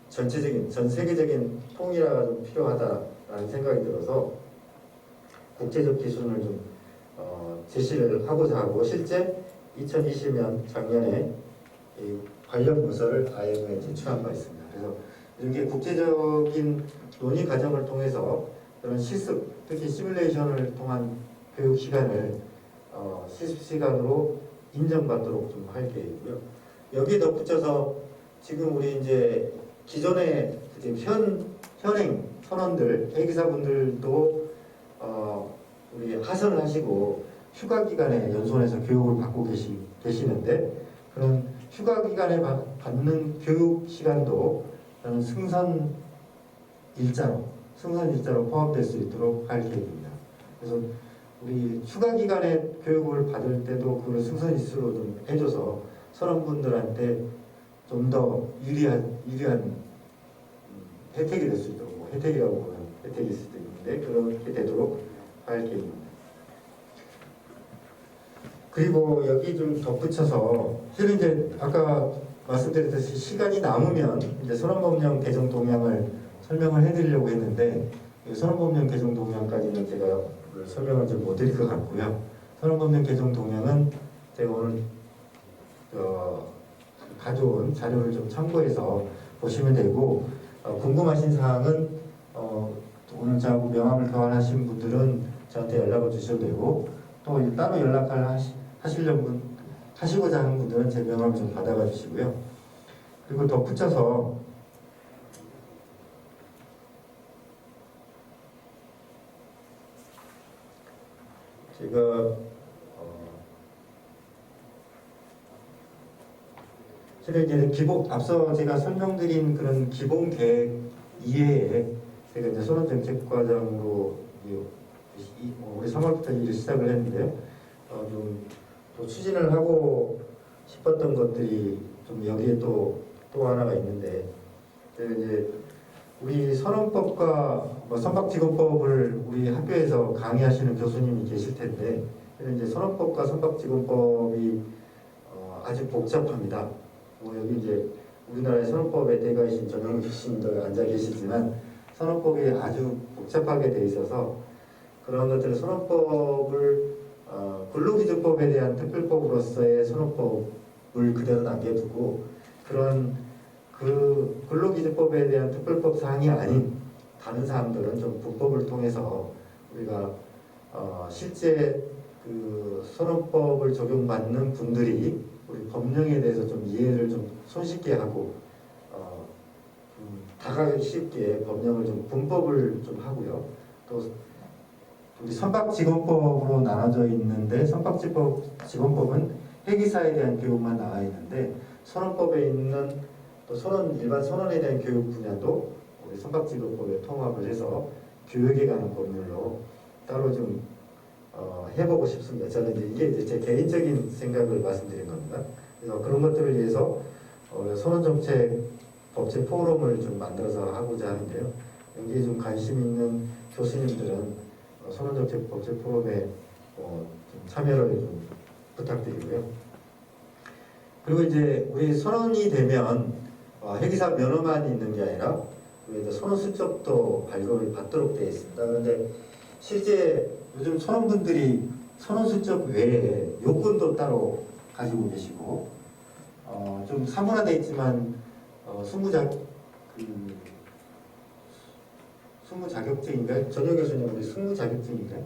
전체적인 전 세계적인 통일화가 좀 필요하다라는 생각이 들어서 국제적 기준을 좀 제시를 하고자 하고 실제 2020년 작년에 이 관련 문서를 IMF에 제출한 바 있습니다. 그래서 이렇게 국제적인 논의 과정을 통해서 그런 실습, 특히 시뮬레이션을 통한 교육 시간을 실습 시간으로 인정받도록 좀 할 계획이고요. 여기에 덧붙여서 지금 우리 이제 기존의 지금 현행 선원들, 회계사분들도 우리 하선을 하시고 휴가 기간에 연수원에서 교육을 받고 계시는데 그런 휴가 기간에 받는 교육 시간도 저는 승선 일자로 포함될 수 있도록 할 계획입니다. 그래서 우리 휴가 기간에 교육을 받을 때도 그걸 승선 일수로 좀 해줘서 선원분들한테 좀 더 유리한 혜택이 될 수 있도록 혜택이라고 보면 혜택일 수도 있는데 그렇게 되도록 할 계획입니다. 그리고 여기 좀 덧붙여서 실은 이제 아까 말씀드렸듯이 시간이 남으면 이제 선언법령 개정 동향을 설명을 해드리려고 했는데 선언법령 개정 동향까지는 제가 설명을 좀 못 드릴 것 같고요. 선언법령 개정 동향은 제가 오늘 가져온 자료를 좀 참고해서 보시면 되고 궁금하신 사항은 오늘 저하고 명함을 교환하신 분들은 저한테 연락을 주셔도 되고 또 따로 연락을 하시고자 하는 분들은 제 명함을 좀 받아가 주시고요. 그리고 덧붙여서 제가 실은 이제 앞서 제가 설명드린 그런 기본 계획 이외에 제가 이제 선언정책과장으로 올해 3월부터 일을 시작을 했는데요. 또 추진을 하고 싶었던 것들이 좀 여기에 또 하나가 있는데 이제 우리 선언법과 선박직원법을 우리 학교에서 강의하시는 교수님이 계실 텐데 이제 선언법과 선박직원법이 아주 복잡합니다. 여기 이제 우리나라의 선언법에 대가이신 전영훈 교수님도 앉아 계시지만 선언법이 아주 복잡하게 돼 있어서 그런 것들을 선언법을 근로기준법에 대한 특별법으로서의 선언법을 그대로 남겨두고 그런 그 근로기준법에 대한 특별법 사항이 아닌 다른 사항들은 좀 불법을 통해서 우리가 실제 그 선언법을 적용받는 분들이 우리 법령에 대해서 좀 이해를 좀 손쉽게 하고 다가가기 쉽게 법령을 좀 분법을 좀 하고요. 또 우리 선박직원법으로 나눠져 있는데 선박직원법은 회계사에 대한 교육만 나와 있는데 선언법에 있는 또 일반 선언에 대한 교육 분야도 우리 선박직원법에 통합을 해서 교육에 관한 법률로 따로 좀 해보고 싶습니다. 저는 이게 제 개인적인 생각을 말씀드린 겁니다. 그래서 그런 것들을 위해서 선언정책 법제 포럼을 좀 만들어서 하고자 하는데요. 여기에 좀 관심 있는 교수님들은 선언정책 법제 포럼에 좀 참여를 좀 부탁드리고요. 그리고 이제 우리 선언이 되면 회계사 면허만 있는 게 아니라 우리 선언 수첩도 발급을 받도록 되어 있습니다. 그런데 실제 요즘 선원분들이 선언 수첩 외에 요건도 따로 가지고 계시고 좀 사문화되어 있지만 승무 자격증인가요? 전효 교수님 우리 승무 자격증인가요?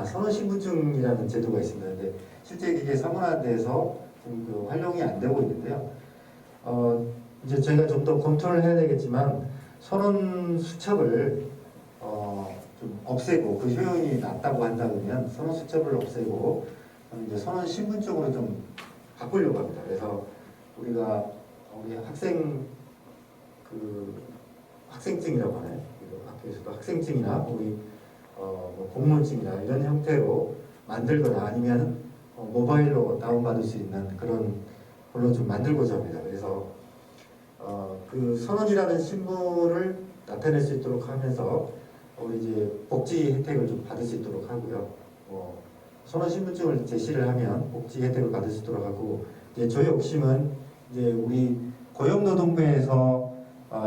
선원 신분증이라는 제도가 있습니다. 근데 실제 이게 사문화돼서 좀 그 활용이 안 되고 있는데요. 이제 저희가 좀 더 검토를 해야 되겠지만 선원 수첩을 좀 없애고 그 효용이 낮다고 한다면 선원 수첩을 없애고 이제 선원 신분증으로 좀 바꾸려고 합니다. 그래서 우리가 우리 학생증이라고 하나요? 학교에서도 학생증이나 우리 공무원증이나 이런 형태로 만들거나 아니면 모바일로 다운받을 수 있는 그런 걸로 좀 만들고자 합니다. 그래서 그 선원이라는 신분을 나타낼 수 있도록 하면서 우리 이제 복지 혜택을 좀 받을 수 있도록 하고요. 선원 신분증을 제시를 하면 복지 혜택을 받을 수 있도록 하고 이제 저희 욕심은 이제 우리 고용노동부에서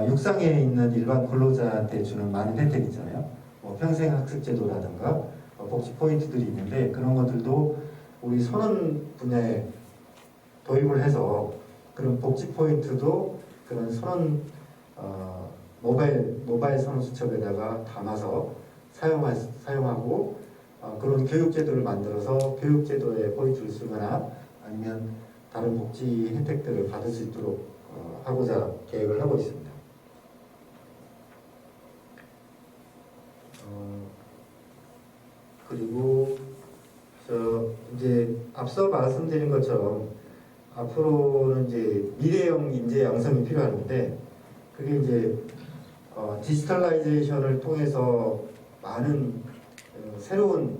육상에 있는 일반 근로자한테 주는 많은 혜택 있잖아요. 뭐 평생학습제도라든가 복지 포인트들이 있는데 그런 것들도 우리 선원 분야에 도입을 해서 그런 복지 포인트도 그런 선원 모바일 선원 수첩에다가 담아서 사용하고 그런 교육제도를 만들어서 교육제도에 포인트를 쓰거나 아니면 다른 복지 혜택들을 받을 수 있도록 하고자 계획을 하고 있습니다. 그리고 이제 앞서 말씀드린 것처럼 앞으로는 이제 미래형 인재 양성이 필요한데 그게 이제 디지털라이제이션을 통해서 많은 새로운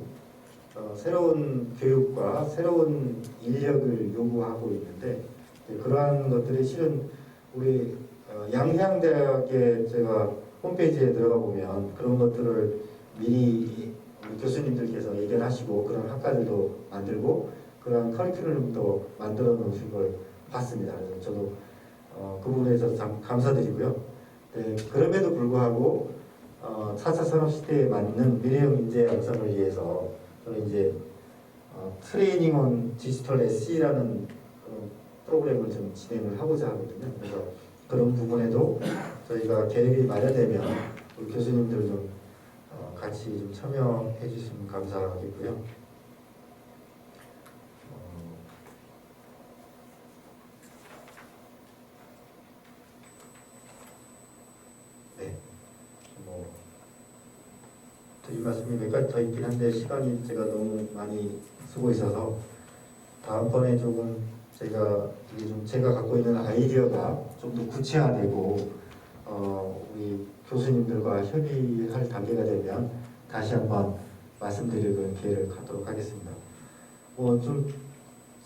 교육과 새로운 인력을 요구하고 있는데 그러한 것들이 실은 우리 양양대학의 제가 홈페이지에 들어가 보면 그런 것들을 미리 우리 교수님들께서 예견하시고 그런 학과들도 만들고 그런 커리큘럼도 만들어 놓으신 걸 봤습니다. 그래서 저도 그 부분에 있어서 참 감사드리고요. 네, 그럼에도 불구하고 4차 산업시대에 맞는 미래형 인재 양성을 위해서 저는 이제 트레이닝 온 디지털 SC라는 프로그램을 좀 진행을 하고자 하거든요. 그래서 그런 부분에도 저희가 계획이 마련되면 우리 교수님들 좀 같이 좀 참여해 주시면 감사하겠고요. 네, 뭐 드릴 말씀이 몇 가지 더 있긴 한데 시간이 제가 너무 많이 쓰고 있어서 다음번에 조금 이게 좀 제가 갖고 있는 아이디어가 좀 더 구체화되고 우리 교수님들과 협의할 단계가 되면 다시 한번 말씀드릴 그런 기회를 갖도록 하겠습니다. 뭐 좀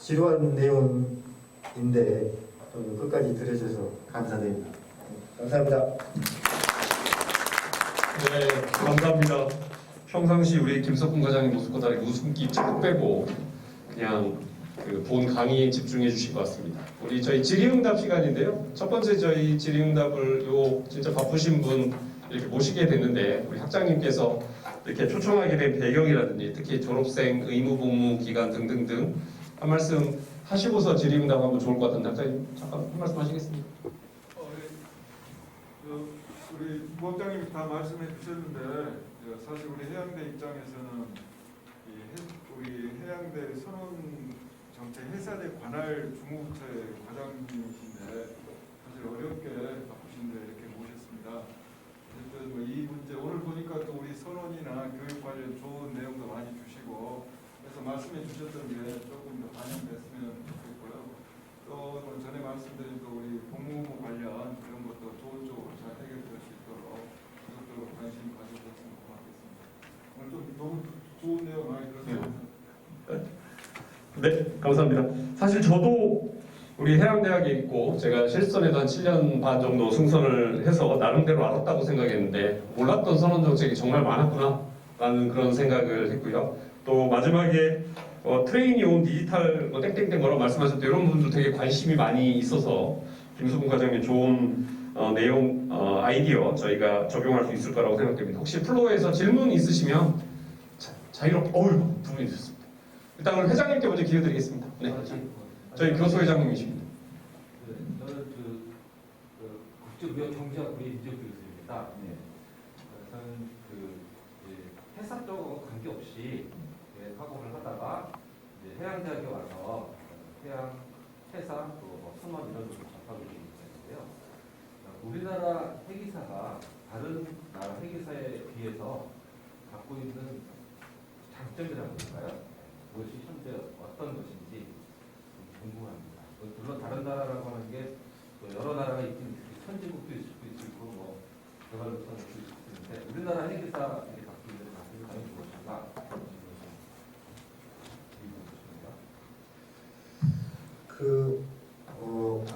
지루한 내용인데 좀 끝까지 들으셔서 감사드립니다. 감사합니다. 네, 감사합니다. 평상시 우리 김석훈 과장님 모습과 다르게 웃음기 쫙 빼고 그냥 그 본 강의에 집중해 주신 것 같습니다. 우리 저희 질의응답 시간인데요. 첫 번째 저희 질의응답을 진짜 바쁘신 분 이렇게 모시게 됐는데 우리 학장님께서 이렇게 초청하게 된 배경이라든지 특히 졸업생 의무 복무 기간 등등등 한 말씀 하시고서 질의응답 하면 좋을 것 같은데 학장님 잠깐 한 말씀 하시겠습니까? 우리 부원장님이 다 말씀해 주셨는데 사실 우리 해양대 입장에서는 우리 해양대 선원 정책 해사대 관할 중후부처의 과장님이신데 사실 어렵게 바쁘신데 이렇게 모셨습니다. 어쨌든 뭐이 문제 오늘 보니까 또 우리 선원이나 교육 관련 좋은 내용도 많이 주시고 그래서 말씀해 주셨던 게 조금 더 반영됐으면 좋겠고요. 또뭐 전에 말씀드린 또 우리 복무부 관련 그런 것도 좋은 쪽으로 잘 해결될 수 있도록 그것도 관심 가져주셨으면 고맙겠습니다. 오늘 좀 너무 좋은 내용 많이 들었습니다. 네, 감사합니다. 사실 저도 우리 해양대학에 있고 제가 실선에도 한 7년 반 정도 승선을 해서 나름대로 알았다고 생각했는데 몰랐던 선원 정책이 정말 많았구나 라는 그런 생각을 했고요. 또 마지막에 트레이닝 온 디지털 뭐 땡땡땡 뭐라고 말씀하셨는데 이런 부분도 되게 관심이 많이 있어서 김수근 과장님 좋은 내용 아이디어 저희가 적용할 수 있을 거라고 생각됩니다. 혹시 플로어에서 질문 있으시면 자유롭게 부분이 있었습니다. 일단 오늘 회장님께 먼저 기회 드리겠습니다. 네, 저희 교수 회장님이십니다. 저는 국제무역경제학부의 이재욱 교수입니다. 저는 회사 쪽하고 관계없이 학업을 하다가 해양대학에 와서 해양 회사 또 선원 이런 쪽으로 접하게 되었는데요. 우리나라 회계사가 다른 나라 회계사에 비해서 갖고 있는 장점이라고 할까요? 그것이 현재 어떤 것인지 궁금합니다. 물론 다른 나라라고 하는 게 여러 나라가 있긴 선진국도 있을 수 있고 뭐 개발도상국도 있을 수 있는데 우리나라 회계사들이 갖고 있는 장점이 과연 무엇인가?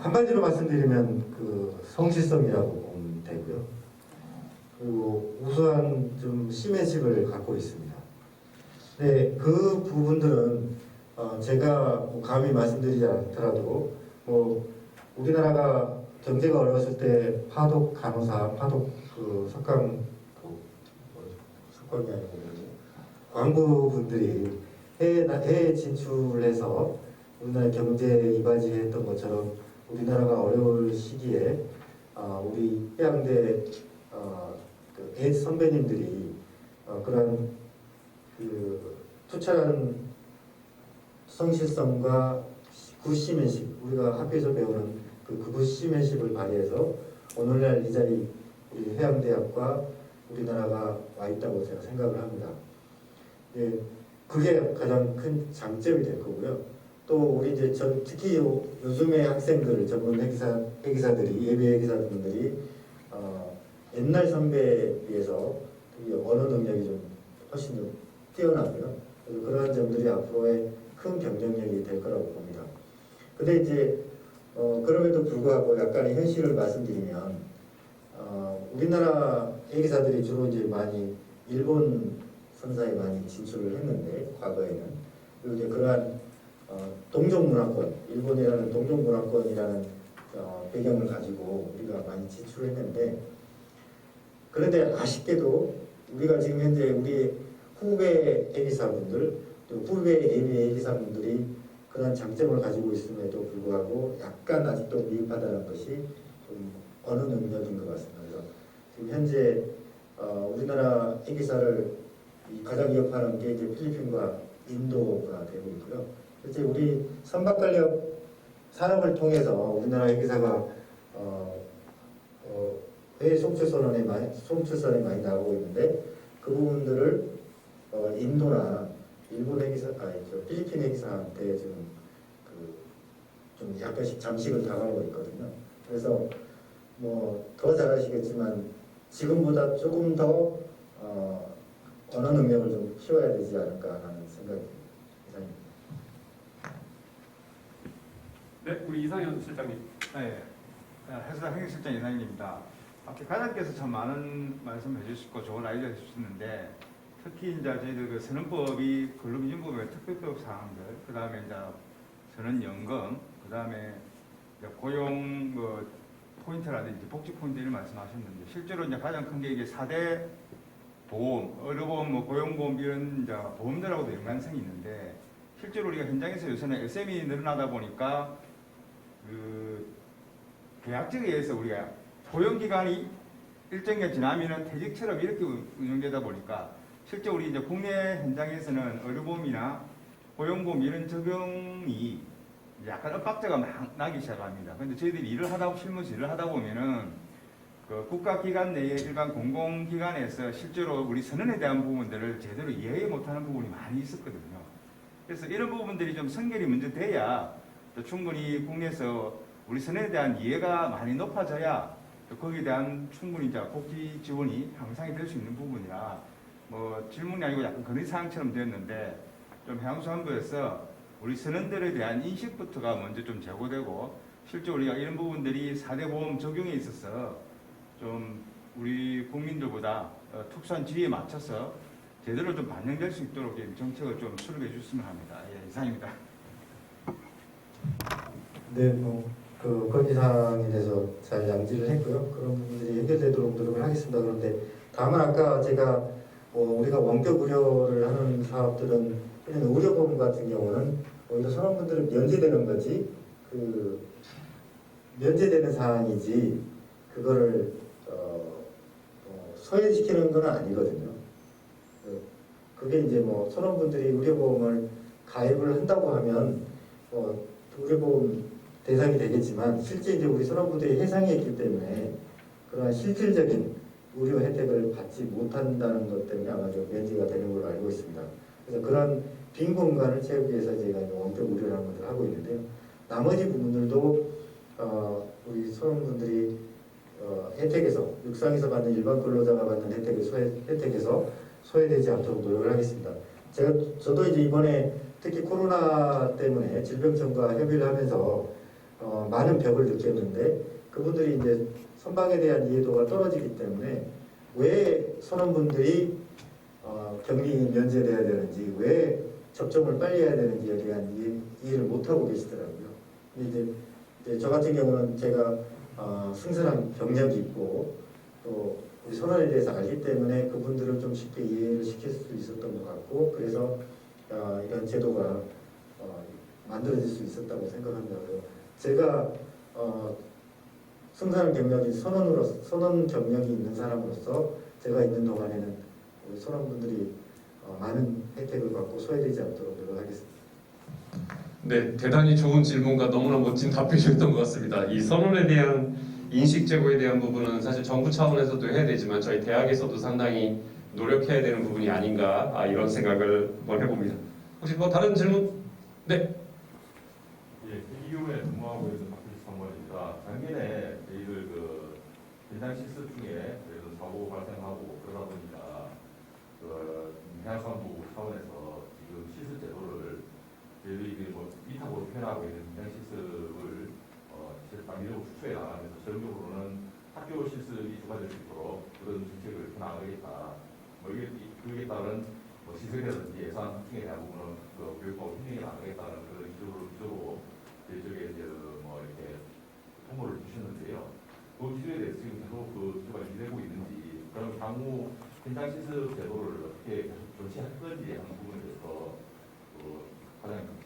한마디로 말씀드리면 성실성이라고 보면 되고요. 그리고 우수한 좀 시민의식을 갖고 있습니다. 네, 그 부분들은 제가 감히 말씀드리지 않더라도 우리나라가 경제가 어려웠을 때 파독 간호사, 파독 그 석강 석강이 아니고 뭐지? 광부분들이 해외 진출해서 우리나라 경제에 이바지했던 것처럼 우리나라가 어려울 시기에 우리 해양대 그 선배님들이 그런 그 투철한 성실성과 굿시맨십, 우리가 학교에서 배우는 그 굿시맨십을 발휘해서 오늘날 이 자리 우리 해양대학과 우리나라가 와 있다고 제가 생각을 합니다. 예, 그게 가장 큰 장점이 될 거고요. 또 우리 이제 특히 요즘의 학생들, 전문 회계사들이 예비 회계사분들이 옛날 선배에 비해서 되게 언어 능력이 좀 훨씬 좀 뛰어나고요. 그래서 그러한 점들이 앞으로의 큰 경쟁력이 될 거라고 봅니다. 근데 이제 그럼에도 불구하고 약간의 현실을 말씀드리면 우리나라 회계사들이 주로 이제 많이 일본 선사에 많이 진출을 했는데 과거에는 그리고 이제 그러한 동종문화권, 일본이라는 동종문화권이라는 배경을 가지고 우리가 많이 진출을 했는데 그런데 아쉽게도 우리가 지금 현재 우리 후배 회계사분들 또 후배 예비 회계사분들이 그런 장점을 가지고 있음에도 불구하고 약간 아직도 미흡하다는 것이 좀 어느 능력인 것 같습니다. 그래서 지금 현재 우리나라 회계사를 가장 위협하는 게 이제 필리핀과 인도가 되고 있고요. 실제 우리 선박관련 산업을 통해서 우리나라 회계사가 해외 송출선에 많이 나오고 있는데 그 부분들을 인도나 일본 회계사, 필리핀 회계사한테 지금 좀 약간씩 잠식을 당하고 있거든요. 그래서 뭐 더 잘하시겠지만 지금보다 조금 더 언어 능력을 좀 키워야 되지 않을까 하는 생각이 이상입니다. 네, 우리 이상현 실장님. 네, 해수장 행정실장 이상현입니다. 앞에 과장께서 참 많은 말씀 해주시고 좋은 아이디어 해주셨는데 특히 이제 저희들 그 선언법이 근로기준법의 특별법 사항들, 그 다음에 이제 선언연금, 그 다음에 고용 포인트라든지 복지 포인트를 말씀하셨는데 실제로 이제 가장 큰 게 이게 4대 보험, 의료보험, 고용보험 이런 이제 보험들하고도 연관성이 있는데 실제로 우리가 현장에서 요새는 SM이 늘어나다 보니까 그 계약직에 의해서 우리가 고용기간이 일정 게 지나면은 퇴직처럼 이렇게 운영되다 보니까 실제 우리 이제 국내 현장에서는 의료보험이나 고용보험 이런 적용이 약간 엇박자가 막 나기 시작합니다. 근데 저희들이 실무에서 일을 하다 보면은 그 국가기관 내에 일반 공공기관에서 실제로 우리 선언에 대한 부분들을 제대로 이해 못하는 부분이 많이 있었거든요. 그래서 이런 부분들이 좀 선결이 먼저 돼야 또 충분히 국내에서 우리 선언에 대한 이해가 많이 높아져야 또 거기에 대한 충분히 이제 복지 지원이 향상이 될 수 있는 부분이라 뭐 질문이 아니고 약간 건의사항처럼 되었는데 좀 해양수산부에서 우리 선원들에 대한 인식부터가 먼저 좀 제고되고 실제 우리가 이런 부분들이 4대 보험 적용에 있어서 좀 우리 국민들보다 특수한 지위에 맞춰서 제대로 좀 반영될 수 있도록 정책을 좀 수립해 주셨으면 합니다. 예, 이상입니다. 네, 그 건의사항에 대해서 잘 양지를 했고요. 그런 부분들이 해결되도록 노력을 하겠습니다. 그런데 다만 아까 제가 우리가 원격 의료를 하는 사업들은 그냥 의료보험 같은 경우는 오히려 선원분들은 면제되는 거지 면제되는 사항이지 그거를 소외시키는 건 아니거든요. 그게 이제 뭐 선원분들이 의료보험을 가입을 한다고 하면 의료보험 대상이 되겠지만 실제 이제 우리 선원분들이 해상했기 때문에 그러한 실질적인 의료 혜택을 받지 못한다는 것 때문에 아마 좀 면제가 되는 걸로 알고 있습니다. 그래서 그런 빈 공간을 채우기 위해서 저희가 원격 의료라는 것을 하고 있는데요. 나머지 부분들도 우리 선원분들이 혜택에서 육상에서 받는 일반 근로자가 받는 혜택에서 소외되지 않도록 노력을 하겠습니다. 저도 이제 이번에 특히 코로나 때문에 질병청과 협의를 하면서 많은 벽을 느꼈는데 그분들이 이제 선박에 대한 이해도가 떨어지기 때문에 왜 선원분들이 격리 면제돼야 되는지 왜 접종을 빨리 해야 되는지에 대한 이해를 못하고 계시더라고요. 이제 저 같은 경우는 제가 승선한 경력이 있고 또 우리 선언에 대해서 알기 때문에 그분들을 좀 쉽게 이해를 시킬 수 있었던 것 같고 그래서 이런 제도가 만들어질 수 있었다고 생각합니다. 그래서 제가 승선 경력이 선언 경력이 있는 사람으로서 제가 있는 동안에는 우리 선원분들이 많은 혜택을 받고 소외되지 않도록 노력하겠습니다. 네, 대단히 좋은 질문과 너무나 멋진 답변이었던 것 같습니다. 이 선언에 대한 인식 제고에 대한 부분은 사실 정부 차원에서도 해야 되지만 저희 대학에서도 상당히 노력해야 되는 부분이 아닌가 이런 생각을 한번 해봅니다. 혹시 뭐 다른 질문? 네. 예, 대기업에 근무하고 있는 박필수 선관입니다. 작년에 저희들 그 현장 실습 중에 그래도 사고 발생하고 그러다 보니까 그 해양수산부 차원에서 지금 실습 제도를 저희들이 뭐 위탁으로 표현하고 있는 현장 실습을 장기적으로 추천해 나가면서 전적으로는 학교 실습이 주관될 수 있도록 그런 정책을 펴나가겠다. 뭐 그에 따른 뭐 시설이라든지 예산 확충에 대한 부분은 그 교육하고 협력해 나가겠다는 그런 기조로 저쪽에 이제 뭐 이렇게 통보를 주셨는데요. 그 기조에 대해서 지금 계속 그 기조가 유지되고 있는지, 그럼 향후 현장 실습 제도를 어떻게 계속 조치할 건지 하는 부분에 대해서 가장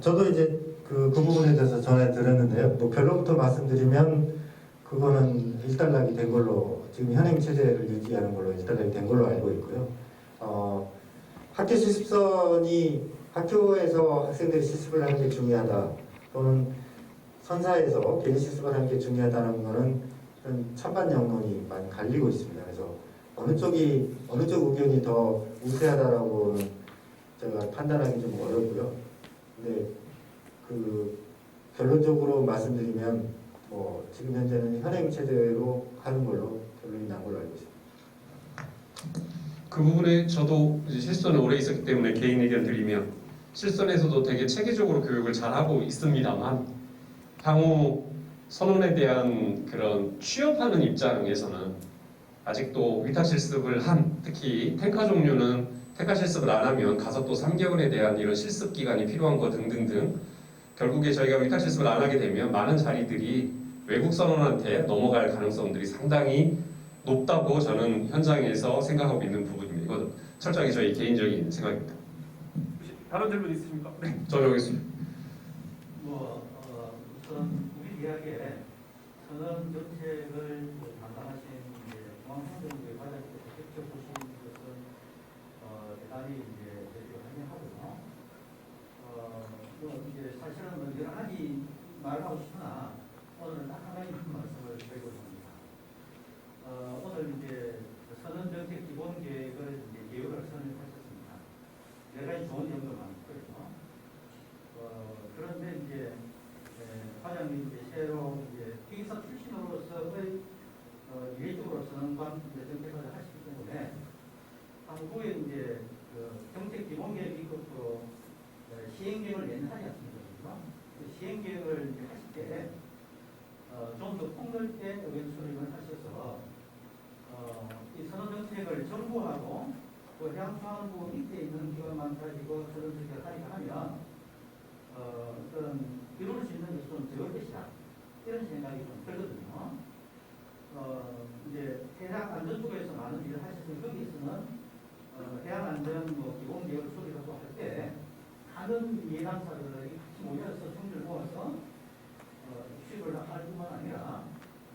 저도 이제 그 부분에 대해서 전해 들었는데요. 뭐 결론부터 말씀드리면 그거는 일단락이 된 걸로 지금 현행 체제를 유지하는 걸로 일단락이 된 걸로 알고 있고요. 학교 실습선이 학교에서 학생들이 실습을 하는 게 중요하다 또는 선사에서 개인 실습을 하는 게 중요하다는 거는 찬반 영론이 많이 갈리고 있습니다. 그래서 어느 쪽 의견이 더 우세하다라고는 제가 판단하기 좀 어렵고요. 근데 그 결론적으로 말씀드리면 뭐 지금 현재는 현행 체제로 하는 걸로 결론이 난 걸로 알고 있습니다. 그 부분에 저도 이제 실선에 오래 있었기 때문에 개인 의견 드리면 실선에서도 되게 체계적으로 교육을 잘하고 있습니다만 향후 선언에 대한 그런 취업하는 입장에서는 아직도 위탁 실습을 특히 탱카 종류는 탱카 실습을 안 하면 가서 또 3개월에 대한 이런 실습 기간이 필요한 거 등등등 결국에 저희가 위탁 실습을 안 하게 되면 많은 자리들이 외국 선원한테 넘어갈 가능성들이 상당히 높다고 저는 현장에서 생각하고 있는 부분입니다. 이건 철저하게 저희 개인적인 생각입니다. 혹시 다른 질문 있으십니까? 네. 저기 하겠습니다. 우선 우리 이야기에 선언 정책을 담당하신 중앙행정부의 과장께서 직접 보신 것은 대단히 저희가 환영하고요. 이제 사실은 여러 가지 말하고 싶으나 오늘 딱 한 가지 말씀을 드리고 싶습니다. 오늘 이제 선언 정책 기본 계획을 계획을 선언하셨습니다. 여러 가지 좋은 점도 많고요. 그런데 이제 과장님 새로 기획사 출신으로서의 이례적으로 선언관 정책을 하시기 때문에 한국의 이제 정책 기본 계획이 있고 시행 계획을 내년하지 않습니까? 그 시행 계획을 하실 때 좀 더 폭넓게 의견 수립을 하셔서 이 선언 정책을 정부하고 그 해양수산부 밑에 있는 기관만 가지고 선언 정책을 하니까 하면 어떤 이룰 수 있는 것이 좀 적을 것이다. 이런 생각이 좀 들거든요. 이제 해양안전 쪽에서 많은 일을 하셨으니 거기에서는 해양안전 기본 계획을 수립하고 할 때 많은 예산사들이 같이 모여서 성질을 모아서 수립을 할 뿐만 아니라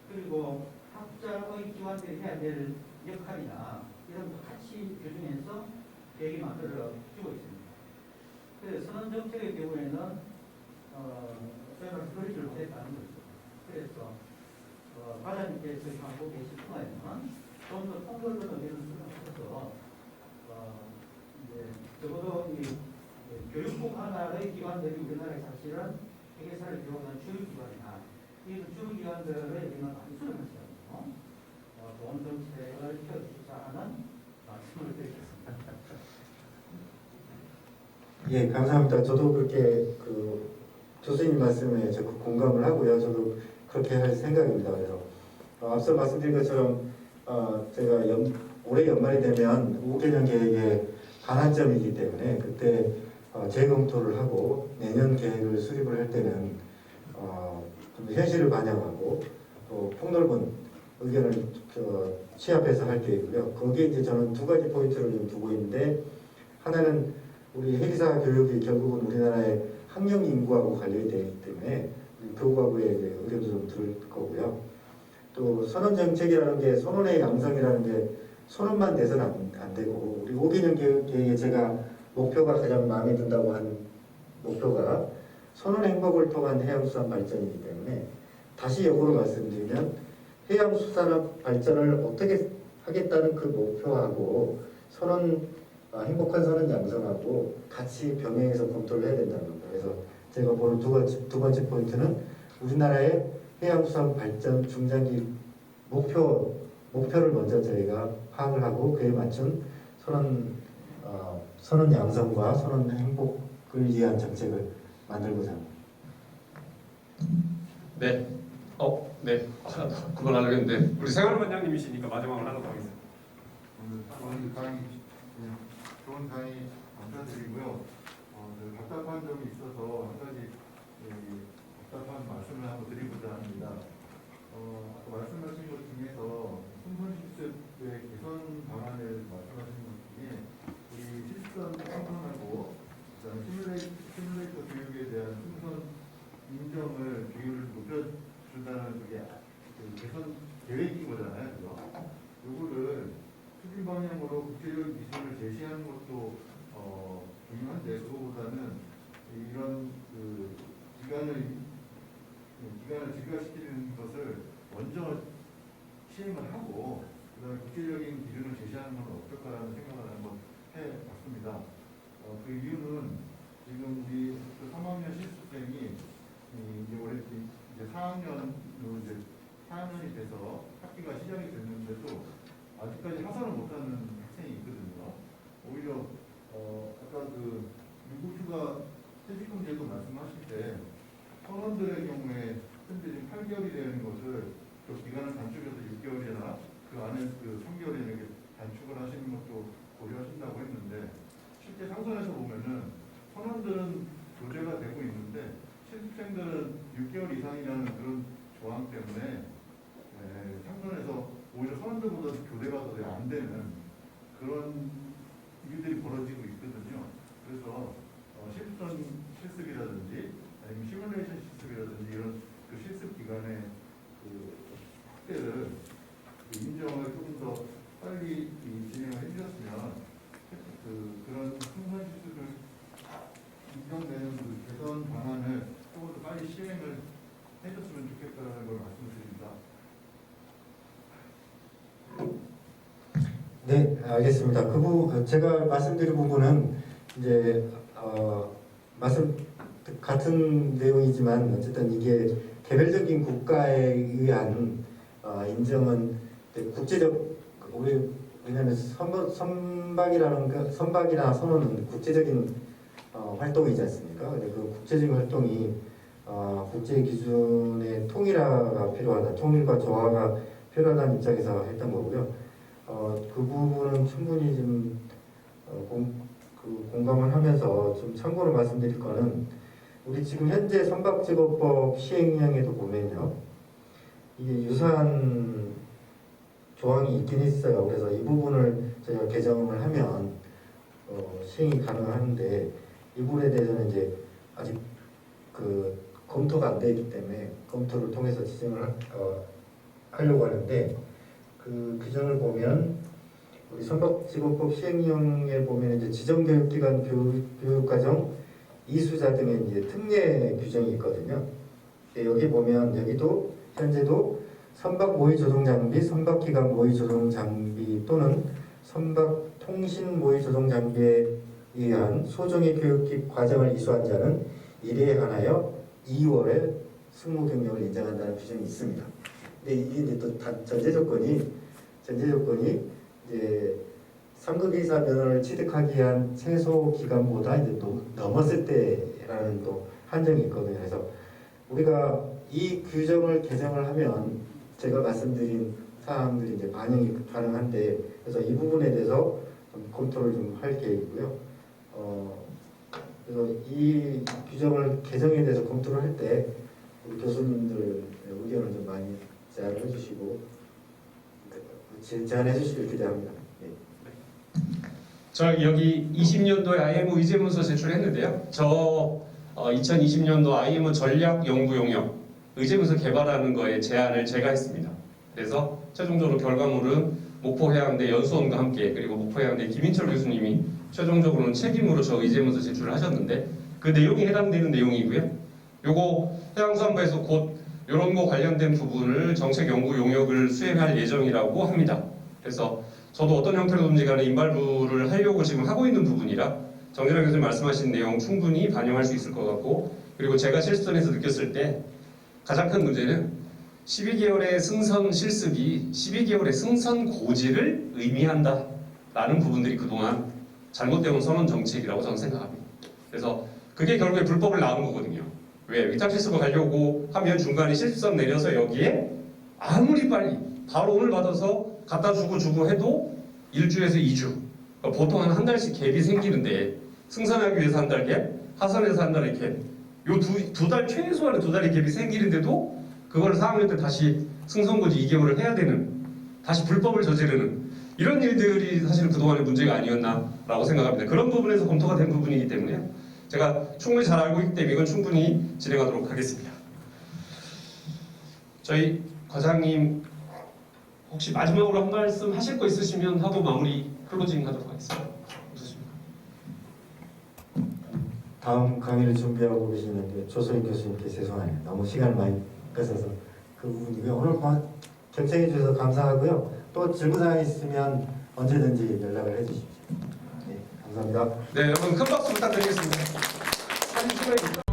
그리고 학자의 기관들이 해야 될 역할이나 이런 것 같이 규정해서 계획이 만들어지고 있습니다. 그래서 선언 정책의 경우에는 저희가 그러지를 못했다는 거죠. 그래서 과장님께서 하고 계실 동안에는 좀 더 통솔된 의견을 수렴하셔서 이제 적어도 이 교육부 하나의 기관들이 우리나라에 사실은 회계사를 교육하는 주요 기관이나 이 주요 기관들의 의견을 많이 수렴하시거든요. 좋은 정책을 펴주시자 하는 말씀을 드리겠습니다. 예, 감사합니다. 저도 그렇게 교수님 말씀에 적극 공감을 하고요. 저도 그렇게 할 생각입니다. 그래서 앞서 말씀드린 것처럼 제가 올해 연말이 되면 5개년 계획의 반환점이기 때문에 그때 재검토를 하고 내년 계획을 수립을 할 때는 좀 현실을 반영하고 또 폭넓은 의견을 취합해서 할 계획이고요. 거기에 이제 저는 두 가지 포인트를 좀 두고 있는데, 하나는 우리 해리사 교육이 결국은 우리나라의 학령 인구하고 관련이 되기 때문에 교육하고의 의견도 좀 들을 거고요. 또 선언 정책이라는 게 선언의 양성이라는 게 선언만 돼서는 안 되고, 우리 5개년 계획에 제가 목표가 가장 마음에 든다고 한 목표가 선언 행복을 통한 해양수산 발전이기 때문에, 다시 역으로 말씀드리면 해양수산업 발전을 어떻게 하겠다는 그 목표하고 행복한 선언 양성하고 같이 병행해서 검토를 해야 된다는 겁니다. 그래서 제가 보는 두 번째 포인트는 우리나라의 해양수산 발전 중장기 목표를 먼저 저희가 파악을 하고 그에 맞춘 선언 양성과 선언 행복을 위한 정책을 만들고자 합니다. 네. 네. 그걸 하려고 했는데 우리 생활 원장님이시니까 마지막으로 하나 더 하겠습니다. 오늘 좋은 강의 감사드리고요. 답답한 점이 있어서 한 가지 답답한 말씀을 한번 드리고자 합니다. 아까 말씀하신 것 중에서 승선 실습의 개선 방안을 말씀하신 것 중에 우리 실습 승선하고 그다음에 시뮬레이터 교육에 대한 승선 인정을 비율을 높여준다는 그게 개선 계획인 거잖아요. 요거를 추진 방향으로 국제적 기준을 제시하는 것도 중요한데, 그거보다는 이런 기간을 증가시키는 것을 먼저 시행을 하고 그다음에 국제적인 기준을 제시하는 건 어떨까라는 생각을 한번 해봤습니다. 그 이유는 지금 우리 3학년 실습생이 이제 올해 이제 4학년이 돼서 학기가 시작이 됐는데도 아직까지 하산을 못하는 학생이 있거든요. 오히려 아까 유급휴가 퇴직금 제도 말씀하실 때 선원들의 경우에 현재 지금 8개월이 되는 것을 그 기간을 단축해서 6개월이나 그 안에 3개월이나 이렇게 단축을 하시는 것도 고려하신다고 했는데, 실제 상선에서 보면은 선원들은 교제가 되고 있는데 실습생들은 6개월 이상이라는 그런 조항 때문에 상선에서 오히려 선원들보다 교대가 더 안 되는 그런 일들이 벌어지고 있거든요. 그래서 실전 실습이라든지 아니면 시뮬레이션 실습이라든지 이런 그 실습 기간의 확대를 인정을 조금 더 빨리 진행을 해주셨으면 그런 승선 실습을 인정되는 개선 방안을 조금 더 빨리 시행을 해줬으면 좋겠다는 걸 말씀드립니다. 네, 알겠습니다. 제가 말씀드린 부분은 이제 같은 내용이지만 어쨌든 이게 개별적인 국가에 의한 인정은 국제적 왜냐하면 선박이나 선원은 국제적인 활동이지 않습니까? 근데 그 국제적인 활동이 국제 기준의 통일화가 필요하다, 통일과 조화가 필요하다는 입장에서 했던 거고요. 그 부분은 충분히 좀 공감을 하면서 좀 참고로 말씀드릴 거는, 우리 지금 현재 선박직업법 시행령에도 보면요, 이게 유사한 조항이 있긴 있어요. 그래서 이 부분을 저희가 개정을 하면 시행이 가능한데, 이 부분에 대해서는 이제 아직 검토가 안 되기 때문에 검토를 통해서 지정을 하려고 하는데, 그 규정을 보면 우리 선박직업법 시행령에 보면 이제 지정교육기관 교육과정 이수자 등의 이제 특례 규정이 있거든요. 여기 보면 여기도 현재도 선박 모의 조종 장비, 선박기관 모의 조종 장비 또는 선박 통신 모의 조종 장비에 의한 소정의 교육 과정을 이수한 자는 1회에 한하여 2월에 승무 경력을 인정한다는 규정이 있습니다. 근데 이게 또 전제 조건이 이제 3급 이사 면허를 취득하기 위한 최소 기간보다 이제 또 넘었을 때라는 또 한정이 있거든요. 그래서 우리가 이 규정을 개정을 하면 제가 말씀드린 사항들이 이제 반영이 가능한데, 그래서 이 부분에 대해서 좀 검토를 좀 할 계획이고요. 그래서 이 규정을 개정에 대해서 검토를 할 때 우리 교수님들 의견을 좀 많이 제안을 해주시고 제안해 주시길 기대합니다. 예. 저 여기 20년도에 IM 의제문서 제출했는데요. 저 2020년도 IM 전략 연구 용역 의제문서 개발하는 거에 제안을 제가 했습니다. 그래서 최종적으로 결과물은 목포해양대 연수원과 함께 그리고 목포해양대 김인철 교수님이 최종적으로는 책임으로 저 의제문서 제출을 하셨는데 그 내용이 해당되는 내용이고요. 요거 해양수산부에서 곧 이런 거 관련된 부분을 정책 연구 용역을 수행할 예정이라고 합니다. 그래서 저도 어떤 형태로든지 간에 인발부를 하려고 지금 하고 있는 부분이라 정진환 교수님 말씀하신 내용 충분히 반영할 수 있을 것 같고, 그리고 제가 실선에서 느꼈을 때 가장 큰 문제는 12개월의 승선 실습이 12개월의 승선 고지를 의미한다 라는 부분들이 그동안 잘못되어 온 선언 정책이라고 저는 생각합니다. 그래서 그게 결국에 불법을 낳은 거거든요. 왜? 위탁 실습을 가려고 하면 중간에 실습선 내려서 여기에 아무리 빨리 바로 오늘 받아서 갖다 주고 해도 1주에서 2주, 그러니까 보통 한 달씩 갭이 생기는데 승선하기 위해서 한 달 갭, 하선해서 한 달의 갭, 요 두 달 최소한의 2달의 갭이 생기는데도 그걸 4학년 때 다시 승선고지 2개월을 해야 되는, 다시 불법을 저지르는 이런 일들이 사실은 그동안의 문제가 아니었나라고 생각합니다. 그런 부분에서 검토가 된 부분이기 때문에 제가 충분히 잘 알고 있기 때문에 이건 충분히 진행하도록 하겠습니다. 저희 과장님 혹시 마지막으로 한 말씀 하실 거 있으시면 하고 마무리 클로징 하도록 하겠습니다. 어떠십니까? 다음 강의를 준비하고 계시는 조소희 교수님께 죄송해요. 너무 시간을 많이 뺏어서 그 부분이고요. 오늘 경청해 주셔서 감사하고요. 또 질문사항이 있으면 언제든지 연락을 해주십시오. 네, 감사합니다. 네, 여러분 큰 박수 부탁드리겠습니다. 사진 찍어야겠다.